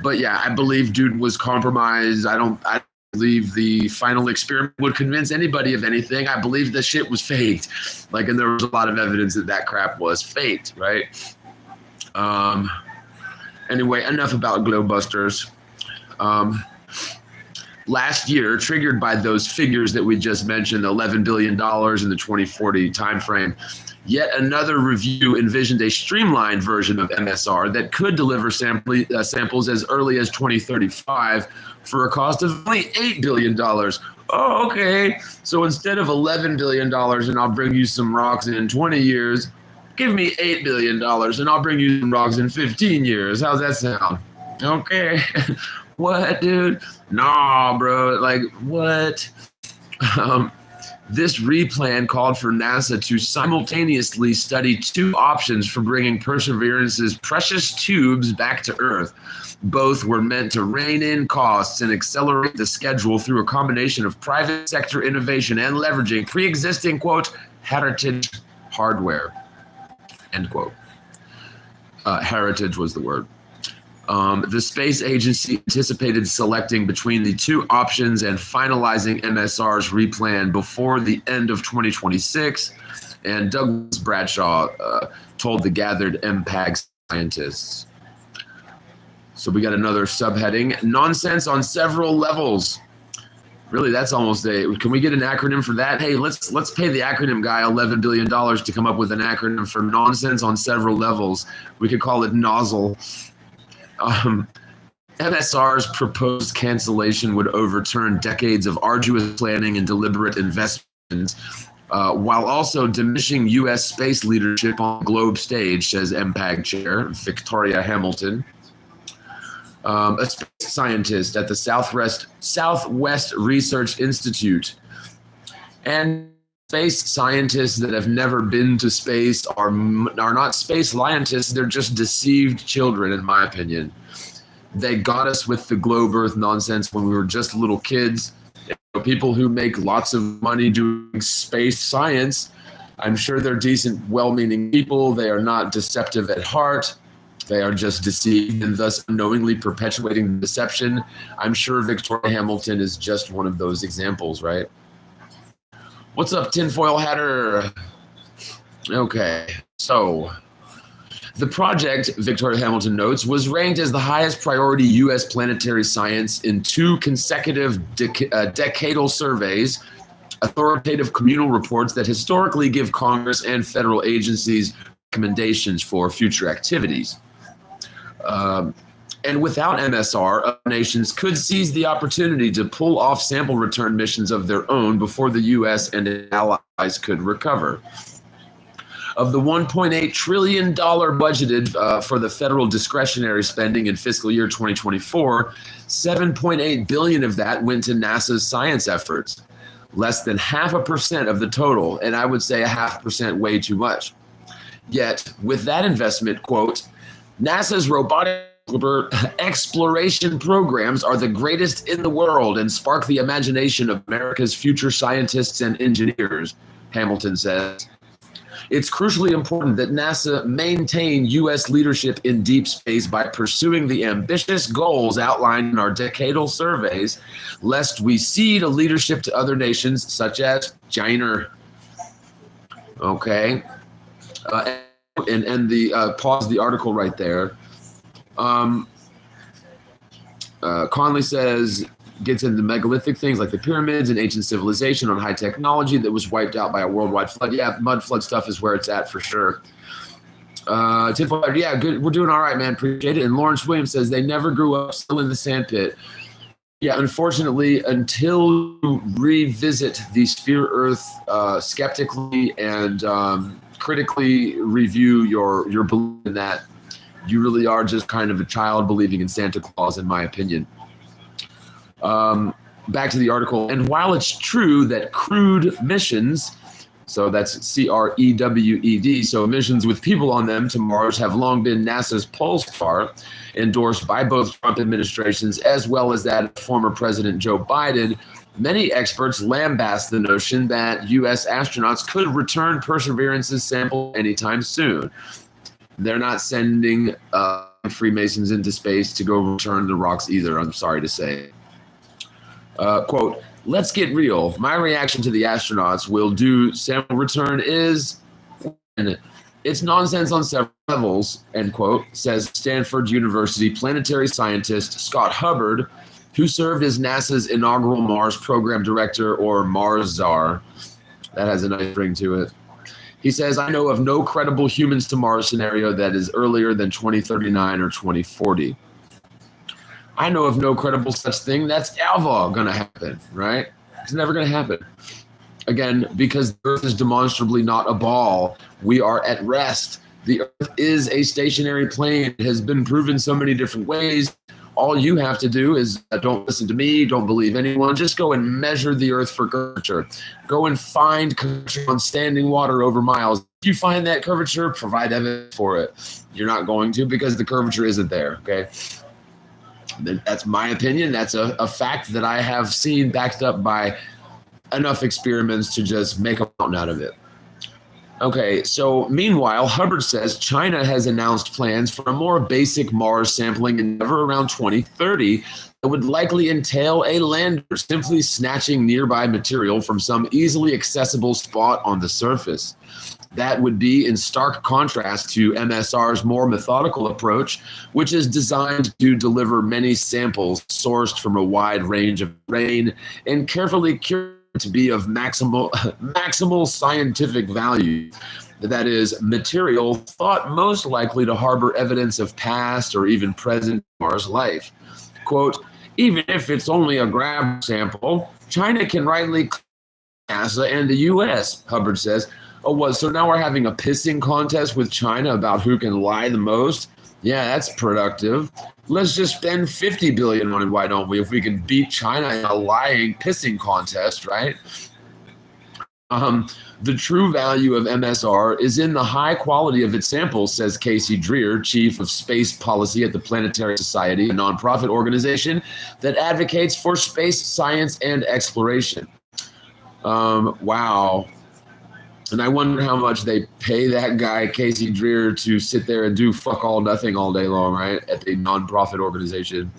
Speaker 1: But yeah, I believe dude was compromised. I believe the final experiment would convince anybody of anything. I believe the shit was faked. And there was a lot of evidence that crap was faked, right? Anyway, enough about Globebusters. Last year, triggered by those figures that we just mentioned, $11 billion in the 2040 timeframe, yet another review envisioned a streamlined version of MSR that could deliver samples as early as 2035 for a cost of only $8 billion. Oh, okay. So instead of $11 billion and I'll bring you some rocks in 20 years, give me $8 billion and I'll bring you some rocks in 15 years. How's that sound? Okay. What, dude? Nah, bro. What? This replan called for NASA to simultaneously study two options for bringing Perseverance's precious tubes back to Earth. Both were meant to rein in costs and accelerate the schedule through a combination of private sector innovation and leveraging pre-existing, quote, heritage hardware, end quote. Heritage was the word. The space agency anticipated selecting between the two options and finalizing MSR's replan before the end of 2026, and Douglas Bradshaw told the gathered MPAG scientists. So we got another subheading, nonsense on several levels. Really, that's almost can we get an acronym for that? Hey, let's pay the acronym guy $11 billion to come up with an acronym for nonsense on several levels. We could call it nozzle. MSR's proposed cancellation would overturn decades of arduous planning and deliberate investment, while also diminishing U.S. space leadership on the globe stage, says MPAG chair Victoria Hamilton, a space scientist at the Southwest Research Institute. And space scientists that have never been to space are not space scientists. They're just deceived children, in my opinion. They got us with the globe Earth nonsense when we were just little kids. People who make lots of money doing space science, I'm sure they're decent, well-meaning people. They are not deceptive at heart. They are just deceived and thus unknowingly perpetuating the deception. I'm sure Victoria Hamilton is just one of those examples, right? What's up, tinfoil hatter? Okay, so the project, Victoria Hamilton notes, was ranked as the highest priority U.S. planetary science in two consecutive decadal surveys, authoritative communal reports that historically give Congress and federal agencies recommendations for future activities. And without MSR, other nations could seize the opportunity to pull off sample return missions of their own before the U.S. and its allies could recover. Of the $1.8 trillion budgeted for the federal discretionary spending in fiscal year 2024, $7.8 billion of that went to NASA's science efforts, less than 0.5% of the total, and I would say 0.5% way too much. Yet, with that investment, quote, NASA's robotic exploration programs are the greatest in the world and spark the imagination of America's future scientists and engineers, Hamilton says. It's crucially important that NASA maintain U.S. leadership in deep space by pursuing the ambitious goals outlined in our decadal surveys, lest we cede a leadership to other nations such as China. Okay. And the pause the article right there. Conley says, gets into megalithic things like the pyramids and ancient civilization on high technology that was wiped out by a worldwide flood. Yeah, mud flood stuff is where it's at for sure. Yeah, good. We're doing all right, man. Appreciate it. And Lawrence Williams says they never grew up still in the sandpit. Yeah, unfortunately, until you revisit the sphere Earth skeptically and critically review your belief in that, you really are just kind of a child believing in Santa Claus, in my opinion. Back to the article. And while it's true that crewed missions, so that's CREWED, so missions with people on them to Mars have long been NASA's pole star, endorsed by both Trump administrations as well as that of former President Joe Biden, many experts lambast the notion that U.S. astronauts could return Perseverance's sample anytime soon. They're not sending Freemasons into space to go return the rocks either, I'm sorry to say. Quote, let's get real. My reaction to the astronauts will do sample return is, it's nonsense on several levels, end quote, says Stanford University planetary scientist Scott Hubbard, who served as NASA's inaugural Mars program director, or Mars czar. That has a nice ring to it. He says, I know of no credible humans to Mars scenario that is earlier than 2039 or 2040. I know of no credible such thing that's ever going to happen, right? It's never going to happen. Again, because the Earth is demonstrably not a ball, we are at rest. The Earth is a stationary plane. It has been proven so many different ways. All you have to do is don't listen to me, don't believe anyone. Just go and measure the Earth for curvature. Go and find curvature on standing water over miles. If you find that curvature, provide evidence for it. You're not going to because the curvature isn't there, okay? That's my opinion. That's a fact that I have seen backed up by enough experiments to just make a mountain out of it. Okay, so meanwhile, Hubbard says China has announced plans for a more basic Mars sampling endeavor around 2030 that would likely entail a lander simply snatching nearby material from some easily accessible spot on the surface. That would be in stark contrast to MSR's more methodical approach, which is designed to deliver many samples sourced from a wide range of terrain and carefully curated to be of maximal scientific value. That is, material thought most likely to harbor evidence of past or even present Mars life. Quote, even if it's only a grab sample, China can rightly claim NASA and the U.S., Hubbard says. Oh, what? So now we're having a pissing contest with China about who can lie the most? Yeah, that's productive. Let's just spend $50 billion on it, why don't we? If we can beat China in a lying pissing contest, right? The true value of MSR is in the high quality of its samples, says Casey Dreer, chief of space policy at the Planetary Society, a nonprofit organization that advocates for space science and exploration. Wow. And I wonder how much they pay that guy, Casey Dreer, to sit there and do fuck all nothing all day long, right? At the nonprofit organization.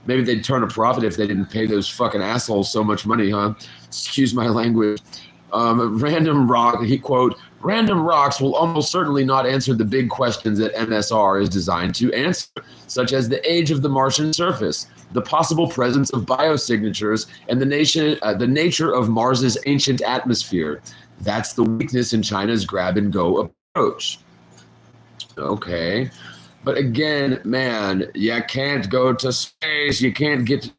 Speaker 1: Maybe they'd turn a profit if they didn't pay those fucking assholes so much money, huh? Excuse my language. Random rock, he quote, random rocks will almost certainly not answer the big questions that MSR is designed to answer, such as the age of the Martian surface, the possible presence of biosignatures, and the nature of Mars's ancient atmosphere. That's the weakness in China's grab-and-go approach. Okay. But again, man, you can't go to space. You can't get to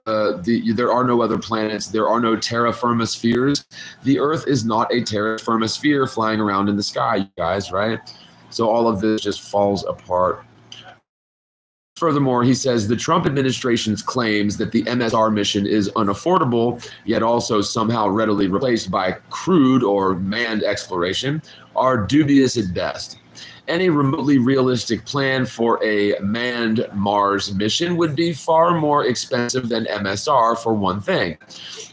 Speaker 1: there are no other planets. There are no terra firma spheres. The Earth is not a terra firma sphere flying around in the sky, you guys, right? So all of this just falls apart. Furthermore, he says the Trump administration's claims that the MSR mission is unaffordable, yet also somehow readily replaced by crewed or manned exploration, are dubious at best. Any remotely realistic plan for a manned Mars mission would be far more expensive than MSR, for one thing.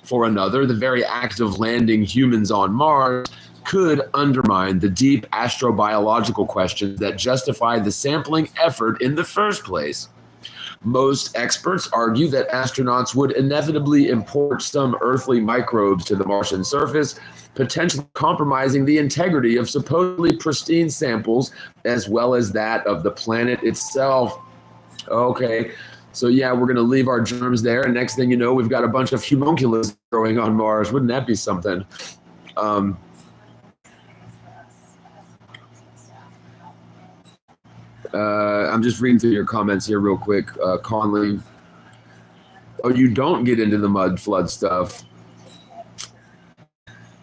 Speaker 1: For another, the very act of landing humans on Mars could undermine the deep astrobiological questions that justify the sampling effort in the first place. Most experts argue that astronauts would inevitably import some earthly microbes to the Martian surface, potentially compromising the integrity of supposedly pristine samples as well as that of the planet itself. Okay, so yeah, we're going to leave our germs there, and next thing you know, we've got a bunch of homunculus growing on Mars. Wouldn't that be something? I'm just reading through your comments here real quick. Conley, oh, you don't get into the mud flood stuff.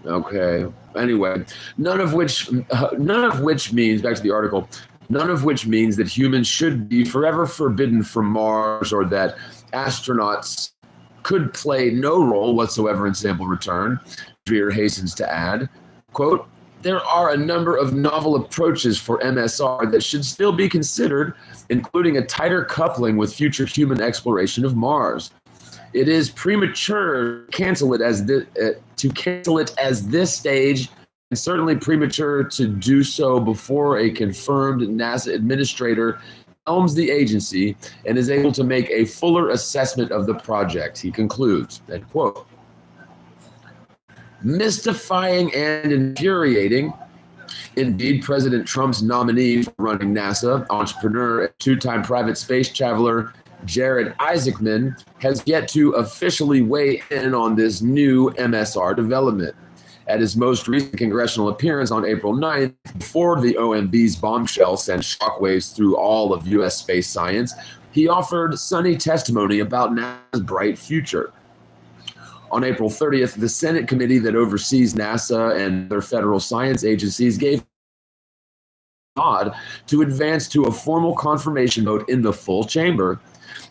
Speaker 1: Okay. Anyway, none of which means, back to the article, none of which means that humans should be forever forbidden from Mars, or that astronauts could play no role whatsoever in sample return. Dreer hastens to add, quote, there are a number of novel approaches for MSR that should still be considered, including a tighter coupling with future human exploration of Mars. It is premature to cancel it as this stage, and certainly premature to do so before a confirmed NASA administrator helms the agency and is able to make a fuller assessment of the project, he concludes, end quote. Mystifying and infuriating. Indeed, President Trump's nominee for running NASA, entrepreneur and two-time private space traveler Jared Isaacman, has yet to officially weigh in on this new MSR development. At his most recent congressional appearance on April 9th, before the OMB's bombshell sent shockwaves through all of U.S. space science, he offered sunny testimony about NASA's bright future. On April 30th, the Senate committee that oversees NASA and their federal science agencies gave nod to advance to a formal confirmation vote in the full chamber.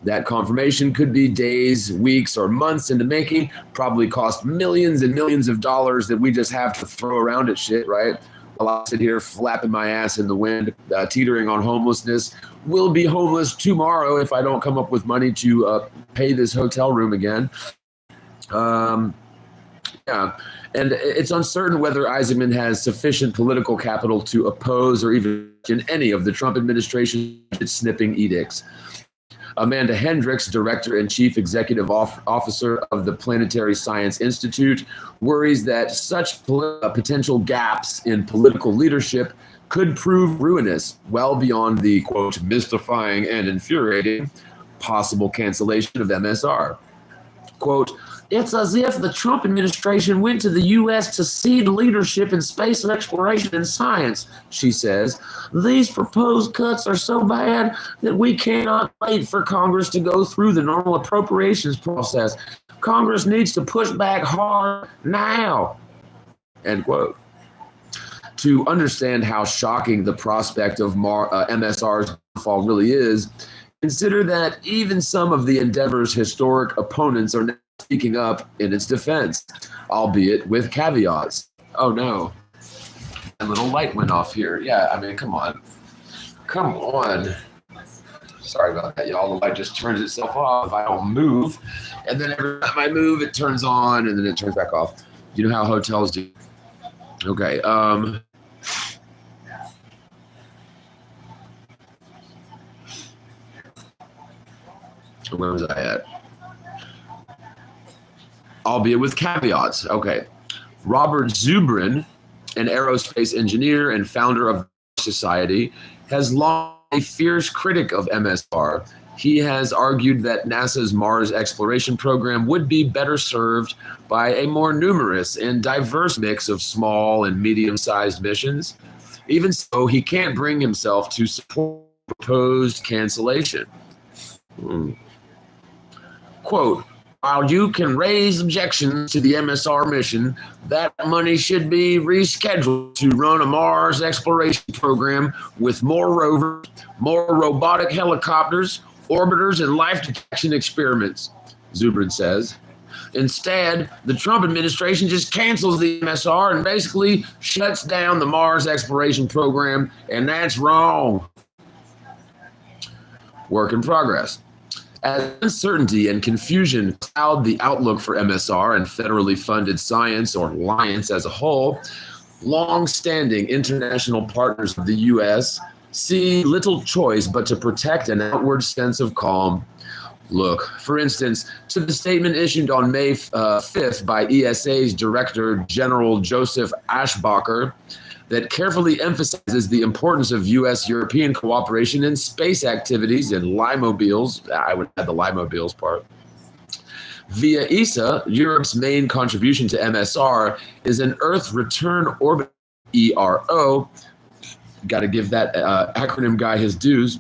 Speaker 1: That confirmation could be days, weeks, or months in the making, probably cost millions and millions of dollars that we just have to throw around at shit, right? While I sit here flapping my ass in the wind, teetering on homelessness. Will be homeless tomorrow if I don't come up with money to pay this hotel room again. Yeah, and it's uncertain whether Isaacman has sufficient political capital to oppose or even in any of the Trump administration's snipping edicts. Amanda Hendricks, Director and Chief Executive Officer of the Planetary Science Institute, worries that such potential gaps in political leadership could prove ruinous, well beyond the, quote, mystifying and infuriating possible cancellation of MSR. Quote, it's as if the Trump administration went to the U.S. to cede leadership in space exploration and science, she says. These proposed cuts are so bad that we cannot wait for Congress to go through the normal appropriations process. Congress needs to push back hard now, end quote. To understand how shocking the prospect of MSR's fall really is, consider that even some of the Endeavor's historic opponents are now speaking up in its defense, albeit with caveats. Oh no, a little light went off here. Yeah, I mean, come on. Come on. Sorry about that, y'all. The light just turns itself off if I don't move. And then every time I move, it turns on and then it turns back off. You know how hotels do. Okay. Where was I at? Albeit with caveats. Okay. Robert Zubrin, an aerospace engineer and founder of Society, has long been a fierce critic of MSR. He has argued that NASA's Mars exploration program would be better served by a more numerous and diverse mix of small and medium-sized missions. Even so, he can't bring himself to support proposed cancellation. Quote, while you can raise objections to the MSR mission, that money should be rescheduled to run a Mars exploration program with more rovers, more robotic helicopters, orbiters, and life detection experiments, Zubrin says. Instead, the Trump administration just cancels the MSR and basically shuts down the Mars exploration program, and that's wrong. Work in progress. As uncertainty and confusion cloud the outlook for MSR and federally funded science, or alliance as a whole, long-standing international partners of the U.S. see little choice but to protect an outward sense of calm. Look, for instance, to the statement issued on May 5th by ESA's Director General Joseph Ashbacher that carefully emphasizes the importance of U.S.-European cooperation in space activities in Limobiles. I would add the Limobiles part. Via ESA, Europe's main contribution to MSR is an Earth Return Orbit, ERO, Got to give that acronym guy his dues.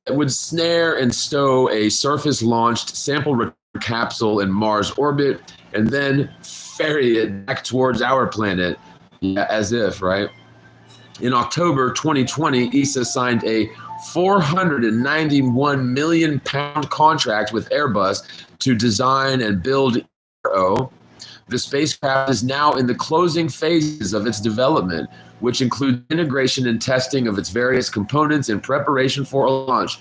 Speaker 1: It would snare and stow a surface-launched sample capsule in Mars orbit and then ferry it back towards our planet. Yeah, as if, right? In October 2020, ESA signed a 491 million pound contract with Airbus to design and build ERO. The spacecraft is now in the closing phases of its development, which include integration and testing of its various components in preparation for a launch.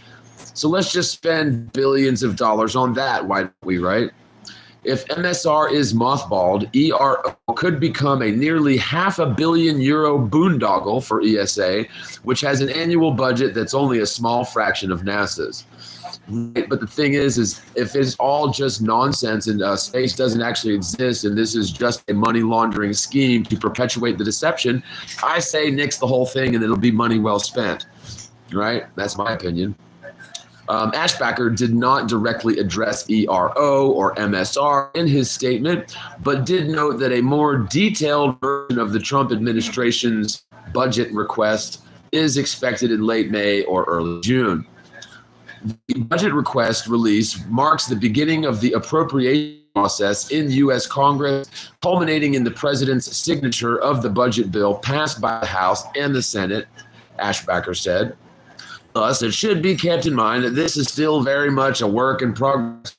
Speaker 1: So let's just spend billions of dollars on that, why don't we, right? If MSR is mothballed, ERO could become a nearly €500 million boondoggle for ESA, which has an annual budget that's only a small fraction of NASA's. But the thing is if it's all just nonsense and space doesn't actually exist and this is just a money laundering scheme to perpetuate the deception, I say nix the whole thing and it'll be money well spent, right? That's my opinion. Ashbacker did not directly address ERO or MSR in his statement, but did note that a more detailed version of the Trump administration's budget request is expected in late May or early June. The budget request release marks the beginning of the appropriation process in U.S. Congress, culminating in the president's signature of the budget bill passed by the House and the Senate, Ashbacker said. Thus, it should be kept in mind that this is still very much a work in progress.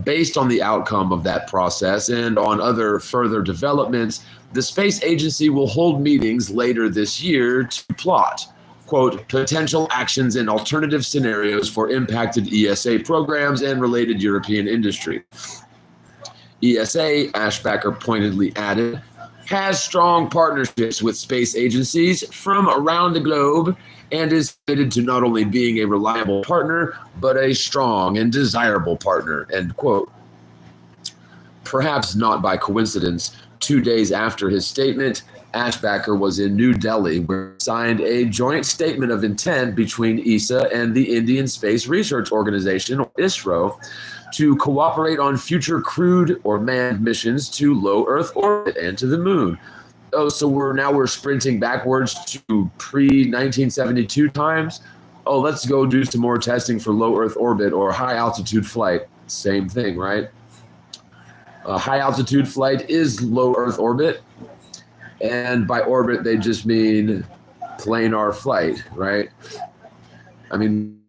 Speaker 1: Based on the outcome of that process and on other further developments, the space agency will hold meetings later this year to plot, quote, potential actions and alternative scenarios for impacted ESA programs and related European industry. ESA, Ashbacker pointedly added, has strong partnerships with space agencies from around the globe and is committed to not only being a reliable partner, but a strong and desirable partner, end quote. Perhaps not by coincidence, 2 days after his statement, Ashbacker was in New Delhi, where he signed a joint statement of intent between ESA and the Indian Space Research Organization, or ISRO, to cooperate on future crewed or manned missions to low Earth orbit and to the moon. Oh, so we're sprinting backwards to pre-1972 times? Oh, let's go do some more testing for low Earth orbit or high altitude flight. Same thing, right? High altitude flight is low Earth orbit. And by orbit, they just mean planar flight, right? I mean,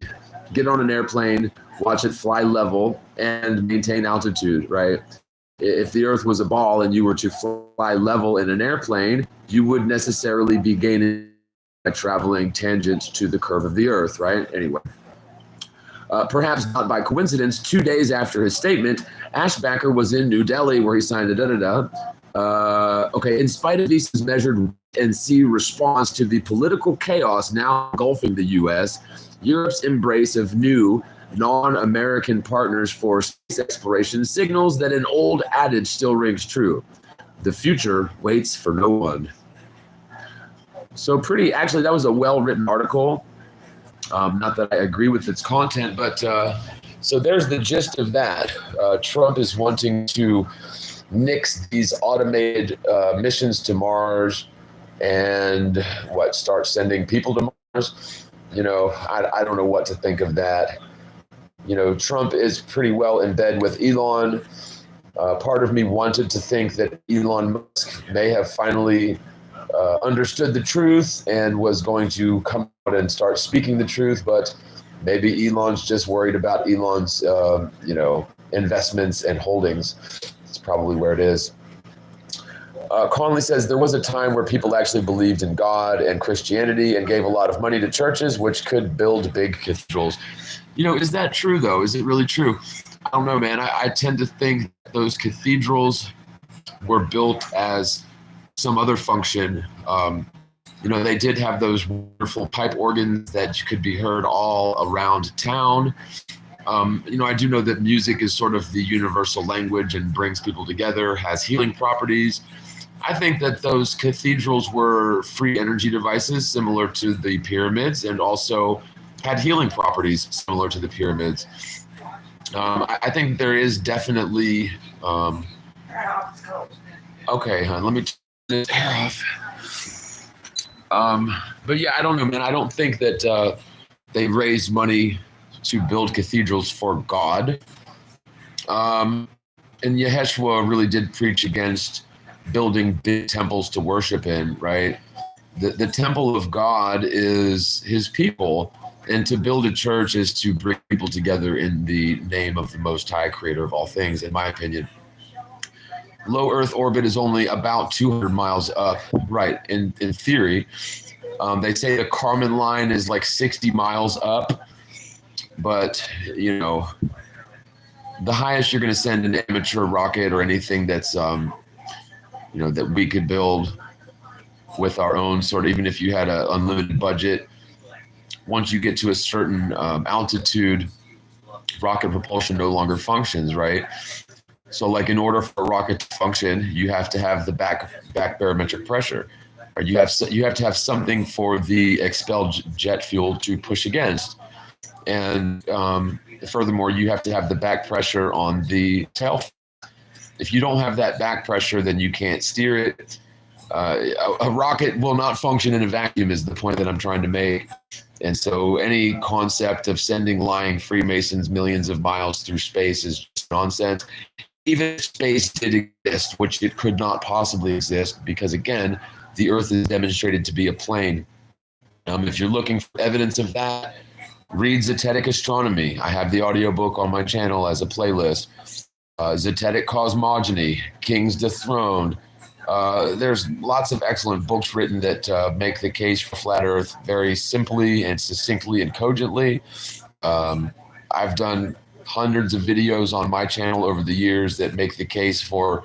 Speaker 1: get on an airplane, watch it fly level, and maintain altitude, right? If the Earth was a ball and you were to fly level in an airplane, you would necessarily be gaining by traveling tangent to the curve of the Earth, right? Anyway. Perhaps not by coincidence, 2 days after his statement, Ashbacker was in New Delhi where he signed in spite of ESA's measured and see response to the political chaos now engulfing the U.S., Europe's embrace of new non-American partners for space exploration signals that an old adage still rings true. The future waits for no one. So actually, that was a well-written article. Not that I agree with its content, but so there's the gist of that. Trump is wanting to nix these automated missions to Mars and start sending people to Mars. You know, I don't know what to think of that. You know, Trump is pretty well in bed with Elon. Part of me wanted to think that Elon Musk may have finally understood the truth and was going to come out and start speaking the truth, but maybe Elon's just worried about Elon's, investments and holdings. It's probably where it is. Conley says there was a time where people actually believed in God and Christianity and gave a lot of money to churches, which could build big cathedrals. You know, is that true, though? Is it really true? I don't know, man. I tend to think those cathedrals were built as some other function. They did have those wonderful pipe organs that could be heard all around town. I do know that music is sort of the universal language and brings people together, has healing properties. I think that those cathedrals were free energy devices similar to the pyramids and also had healing properties similar to the pyramids. I think there is definitely... okay, hon, let me turn this hair off. But yeah, I don't know, man. I don't think that they raised money to build cathedrals for God. And Yeshua really did preach against building big temples to worship in, right? The temple of God is his people, and to build a church is to bring people together in the name of the Most High, creator of all things, in my opinion. Low Earth orbit is only about 200 miles up, right, in theory. They say the Kármán line is like 60 miles up, but, you know, the highest you're going to send an amateur rocket or anything that's, you know, that we could build with our own sort of, even if you had an unlimited budget, once you get to a certain altitude, rocket propulsion no longer functions, right? So like in order for a rocket to function, you have to have the back barometric pressure. Or you have to have something for the expelled jet fuel to push against. And furthermore, you have to have the back pressure on the tail. If you don't have that back pressure, then you can't steer it. A rocket will not function in a vacuum is the point that I'm trying to make. And so any concept of sending lying Freemasons millions of miles through space is just nonsense. Even if space did exist, which it could not possibly exist, because again, the Earth is demonstrated to be a plane. If you're looking for evidence of that, read Zetetic Astronomy. I have the audiobook on my channel as a playlist. Zetetic Cosmogony, Kings Dethroned. There's lots of excellent books written that make the case for flat Earth very simply and succinctly and cogently. I've done hundreds of videos on my channel over the years that make the case for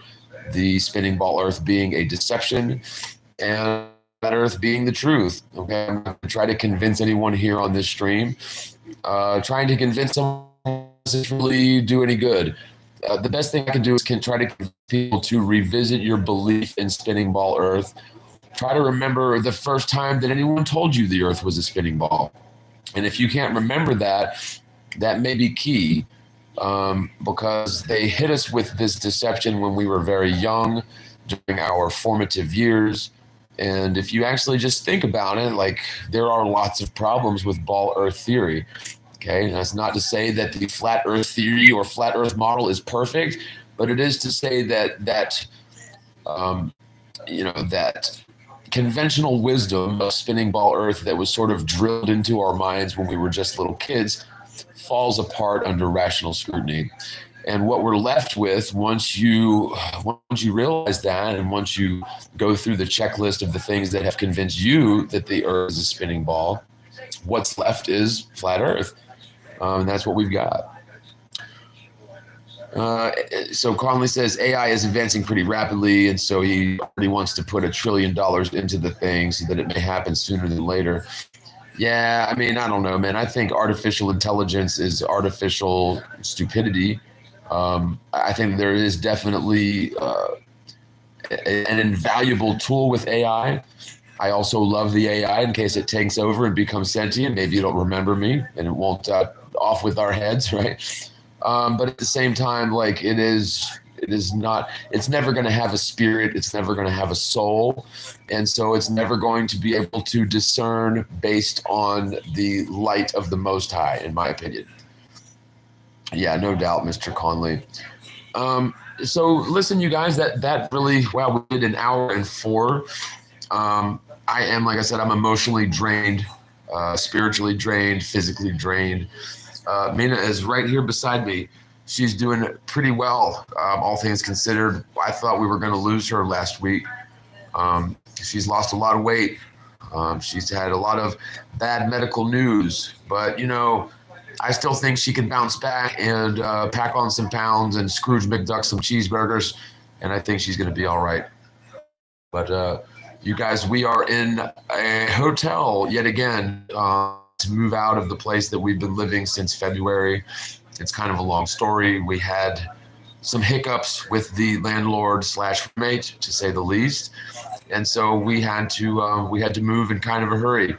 Speaker 1: the spinning ball Earth being a deception and flat Earth being the truth. Okay, I'm not going to try to convince anyone here on this stream. Trying to convince someone doesn't really do any good. The best thing I can do is try to convince people to revisit your belief in spinning ball Earth. Try to remember the first time that anyone told you the Earth was a spinning ball. And if you can't remember that, that may be key, because they hit us with this deception when we were very young, during our formative years. And if you actually just think about it, like, there are lots of problems with ball Earth theory. Okay, and that's not to say that the flat Earth theory or flat Earth model is perfect, but it is to say that you know, that conventional wisdom of spinning ball Earth that was sort of drilled into our minds when we were just little kids falls apart under rational scrutiny. And what we're left with once you realize that, and once you go through the checklist of the things that have convinced you that the Earth is a spinning ball, what's left is flat Earth. And that's what we've got. So Conley says AI is advancing pretty rapidly, and so he already wants to put $1 trillion into the thing so that it may happen sooner than later. Yeah, I mean, I don't know, man. I think artificial intelligence is artificial stupidity. I think there is definitely an invaluable tool with AI. I also love the AI in case it takes over and becomes sentient. Maybe it'll remember me and it won't off with our heads, right? But at the same time, like, it's never going to have a spirit. It's never going to have a soul. And so it's never going to be able to discern based on the light of the Most High, in my opinion. Yeah, no doubt, Mr. Conley. So listen, you guys, that really, wow, we did 1 hour and 4. I am, like I said, I'm emotionally drained, spiritually drained, physically drained. Mina is right here beside me. She's doing pretty well, all things considered. I thought we were going to lose her last week. She's lost a lot of weight. She's had a lot of bad medical news, but, you know, I still think she can bounce back and pack on some pounds and Scrooge McDuck some cheeseburgers, and I think she's going to be all right. But you guys, we are in a hotel yet again to move out of the place that we've been living since February. It's kind of a long story. We had some hiccups with the landlord / roommate, to say the least, and so we had to move in kind of a hurry.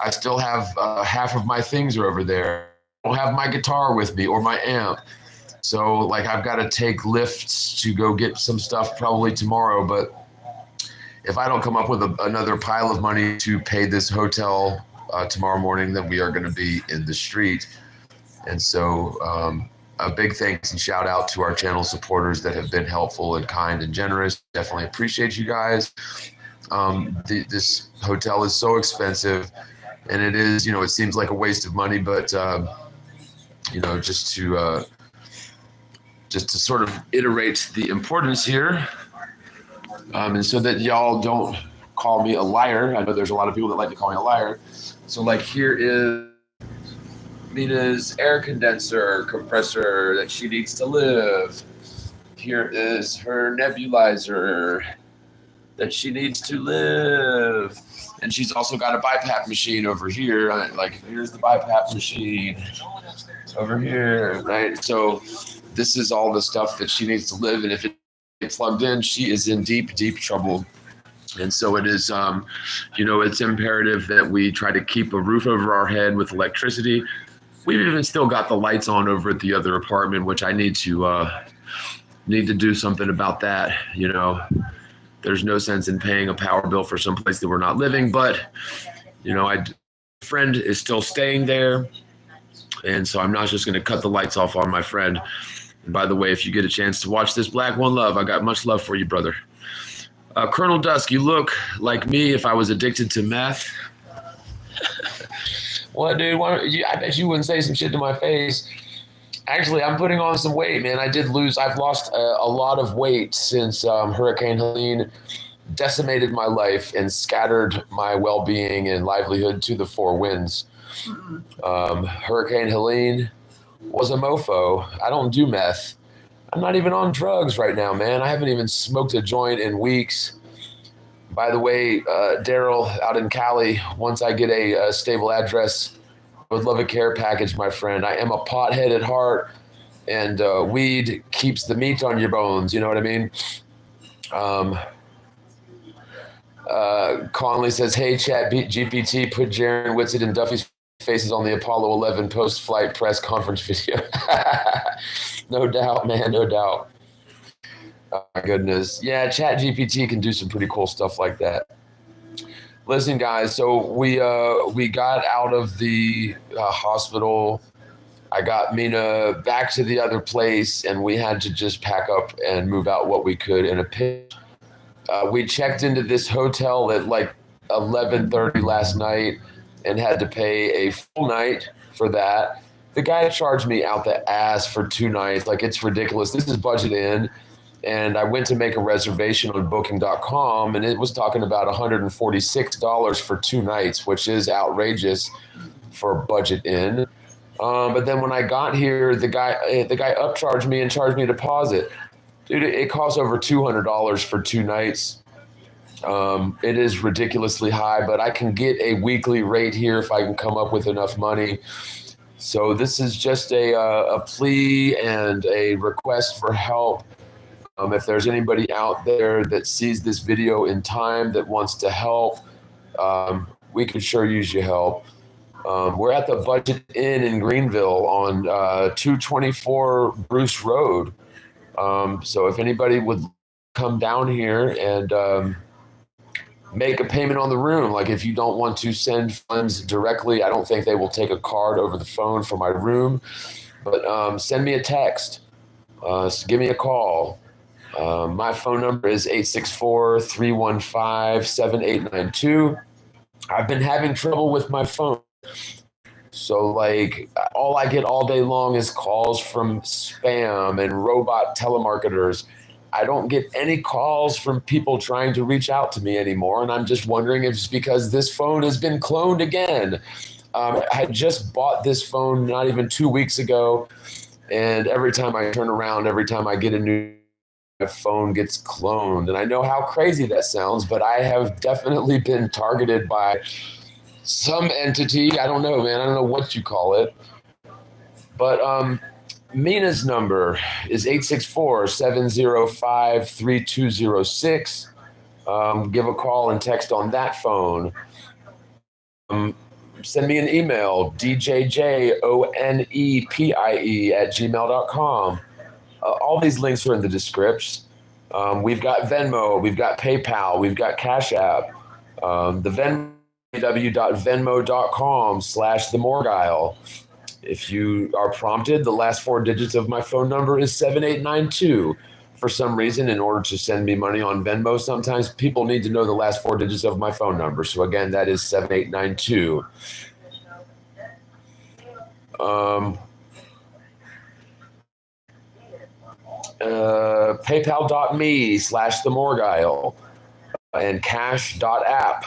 Speaker 1: I still have half of my things are over there. I don't have my guitar with me or my amp, so like I've got to take lifts to go get some stuff probably tomorrow. But if I don't come up with another pile of money to pay this hotel tomorrow morning, then we are going to be in the street. And so a big thanks and shout out to our channel supporters that have been helpful and kind and generous. Definitely appreciate you guys. This hotel is so expensive, and it is, it seems like a waste of money, but just to sort of iterate the importance here, and so that y'all don't call me a liar. I know there's a lot of people that like to call me a liar. So like here is Mina's air condenser compressor that she needs to live. Here is her nebulizer that she needs to live. And she's also got a BiPAP machine over here. Like, here's the BiPAP machine over here, right? So this is all the stuff that she needs to live. And if it gets plugged in, she is in deep, deep trouble. And so it is, it's imperative that we try to keep a roof over our head with electricity. We've even still got the lights on over at the other apartment, which I need to do something about that. There's no sense in paying a power bill for some place that we're not living, but my friend is still staying there, and so I'm not just going to cut the lights off on my friend. And by the way, if you get a chance to watch this, Black One Love, I got much love for you, brother. Colonel Dusk, you look like me if I was addicted to meth. What, dude? I bet you wouldn't say some shit to my face. Actually, I'm putting on some weight, man. I've lost a lot of weight since Hurricane Helene decimated my life and scattered my well-being and livelihood to the four winds. Hurricane Helene was a mofo. I don't do meth. I'm not even on drugs right now, man. I haven't even smoked a joint in weeks. By the way, Daryl out in Cali, once I get a stable address, I would love a care package, my friend. I am a pothead at heart, and weed keeps the meat on your bones. You know what I mean? Conley says, hey, Chat GPT, put Jaron Whitsitt and Duffy's faces on the Apollo 11 post-flight press conference video. No doubt, man, no doubt. Oh, my goodness. Yeah, Chat GPT can do some pretty cool stuff like that. Listen, guys, so we got out of the hospital. I got Mina back to the other place, and we had to just pack up and move out what we could in a pinch. We checked into this hotel at like 11:30 last night and had to pay a full night for that. The guy charged me out the ass for 2 nights. Like, it's ridiculous. This is budget in. And I went to make a reservation on booking.com, and it was talking about $146 for 2 nights, which is outrageous for budget in. But then when I got here, the guy upcharged me and charged me a deposit. Dude, it costs over $200 for 2 nights. It is ridiculously high, but I can get a weekly rate here if I can come up with enough money. So this is just a plea and a request for help. If there's anybody out there that sees this video in time that wants to help, we could sure use your help. We're at the Budget Inn in Greenville on 224 Bruce Road. So if anybody would come down here and make a payment on the room, like if you don't want to send funds directly, I don't think they will take a card over the phone for my room, but send me a text. Give me a call. My phone number is 864-315-7892. I've been having trouble with my phone. So, like, all I get all day long is calls from spam and robot telemarketers. I don't get any calls from people trying to reach out to me anymore, and I'm just wondering if it's because this phone has been cloned again. I had just bought this phone not even 2 weeks ago, and every time I turn around, every time I get a new phone gets cloned. And I know how crazy that sounds, but I have definitely been targeted by some entity. I don't know, man. I don't know what you call it. But Mina's number is 864-705-3206. Give a call and text on that phone. Send me an email, djjonepie@gmail.com. All these links are in the description. We've got Venmo, we've got PayPal, we've got Cash App. The Venmo, www.venmo.com/themorguile. If you are prompted, the last 4 digits of my phone number is 7892. For some reason, in order to send me money on Venmo, sometimes people need to know the last 4 digits of my phone number. So again, that is 7892. PayPal.me/themorguile and cash.app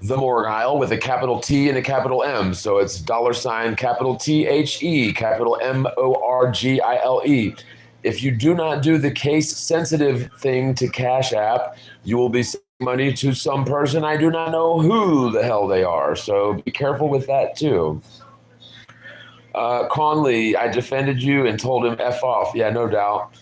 Speaker 1: $the Morguile with a capital T and a capital M. So it's capital THE, capital MORGILE. If you do not do the case sensitive thing to Cash App, you will be sending money to some person I do not know who the hell they are. So be careful with that too. Conley, I defended you and told him F off. Yeah, no doubt.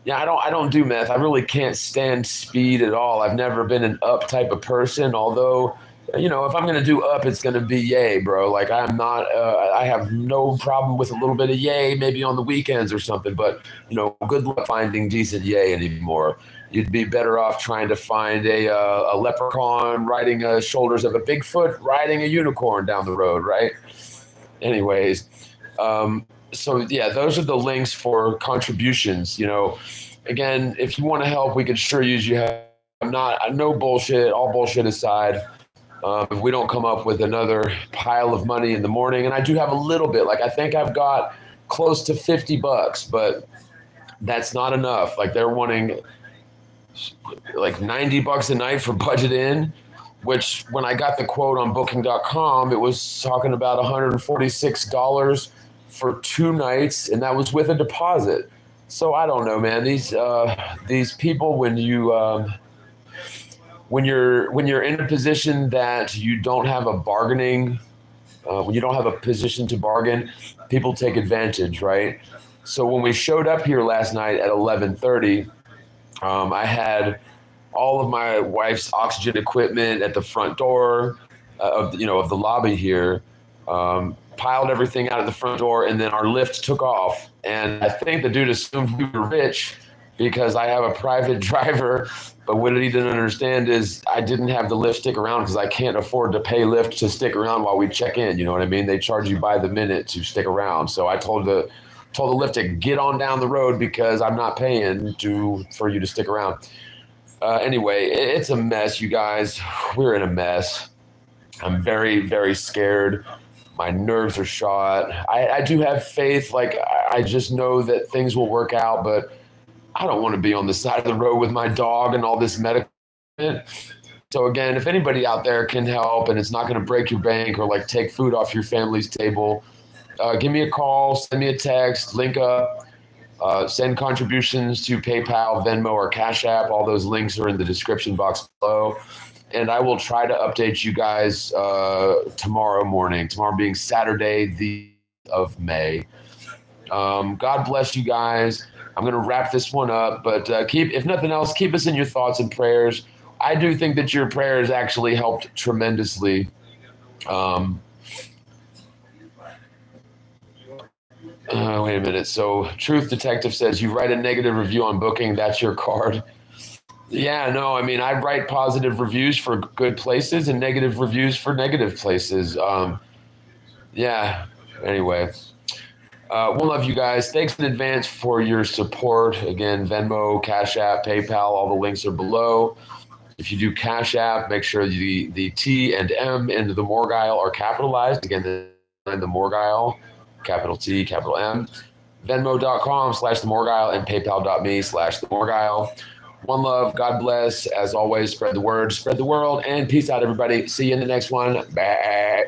Speaker 1: Yeah, I don't do meth. I really can't stand speed at all. I've never been an up type of person, although, you know, if I'm going to do up, it's going to be yay, bro. Like I'm not, I have no problem with a little bit of yay, maybe on the weekends or something, but, you know, good luck finding decent yay anymore. You'd be better off trying to find a leprechaun riding the shoulders of a Bigfoot, riding a unicorn down the road, right? Anyways, so yeah, those are the links for contributions. You know, again, if you want to help, we could sure use you. I'm not, no bullshit, all bullshit aside. If we don't come up with another pile of money in the morning, and I do have a little bit, like I think I've got close to $50, but that's not enough. Like they're wanting like $90 a night for budget in, which when I got the quote on booking.com, it was talking about $146 for 2 nights, and that was with a deposit. So I don't know, man. These people, when you're in a position that you don't have a bargaining, when you don't have a position to bargain, people take advantage, right? So when we showed up here last night at 11:30, I had all of my wife's oxygen equipment at the front door of the lobby here. Piled everything out of the front door, and then our lift took off. And I think the dude assumed we were rich because I have a private driver. But what he didn't understand is I didn't have the lift stick around because I can't afford to pay Lyft to stick around while we check in. You know what I mean? They charge you by the minute to stick around. So I told the Lyft to get on down the road because I'm not paying for you to stick around. Anyway, it's a mess, you guys. We're in a mess. I'm very, very scared. My nerves are shot. I do have faith. Like, I just know that things will work out, but I don't want to be on the side of the road with my dog and all this medical. So again, if anybody out there can help and it's not going to break your bank or like take food off your family's table, give me a call, send me a text, link up, send contributions to PayPal, Venmo, or Cash App. All those links are in the description box below. And I will try to update you guys tomorrow morning, tomorrow being Saturday, the of May. God bless you guys. I'm going to wrap this one up, but if nothing else, keep us in your thoughts and prayers. I do think that your prayers actually helped tremendously. Wait a minute. So Truth Detective says, you write a negative review on Booking, that's your card. Yeah, no, I mean, I write positive reviews for good places and negative reviews for negative places. Yeah, anyway. We'll love you guys. Thanks in advance for your support. Again, Venmo, Cash App, PayPal, all the links are below. If you do Cash App, make sure the T and M in the Morguile are capitalized. Again, the Morguile, capital T, capital M. Venmo.com/themorguile and PayPal.me/themorguile. One love. God bless. As always, spread the word, spread the world, and peace out, everybody. See you in the next one. Bye.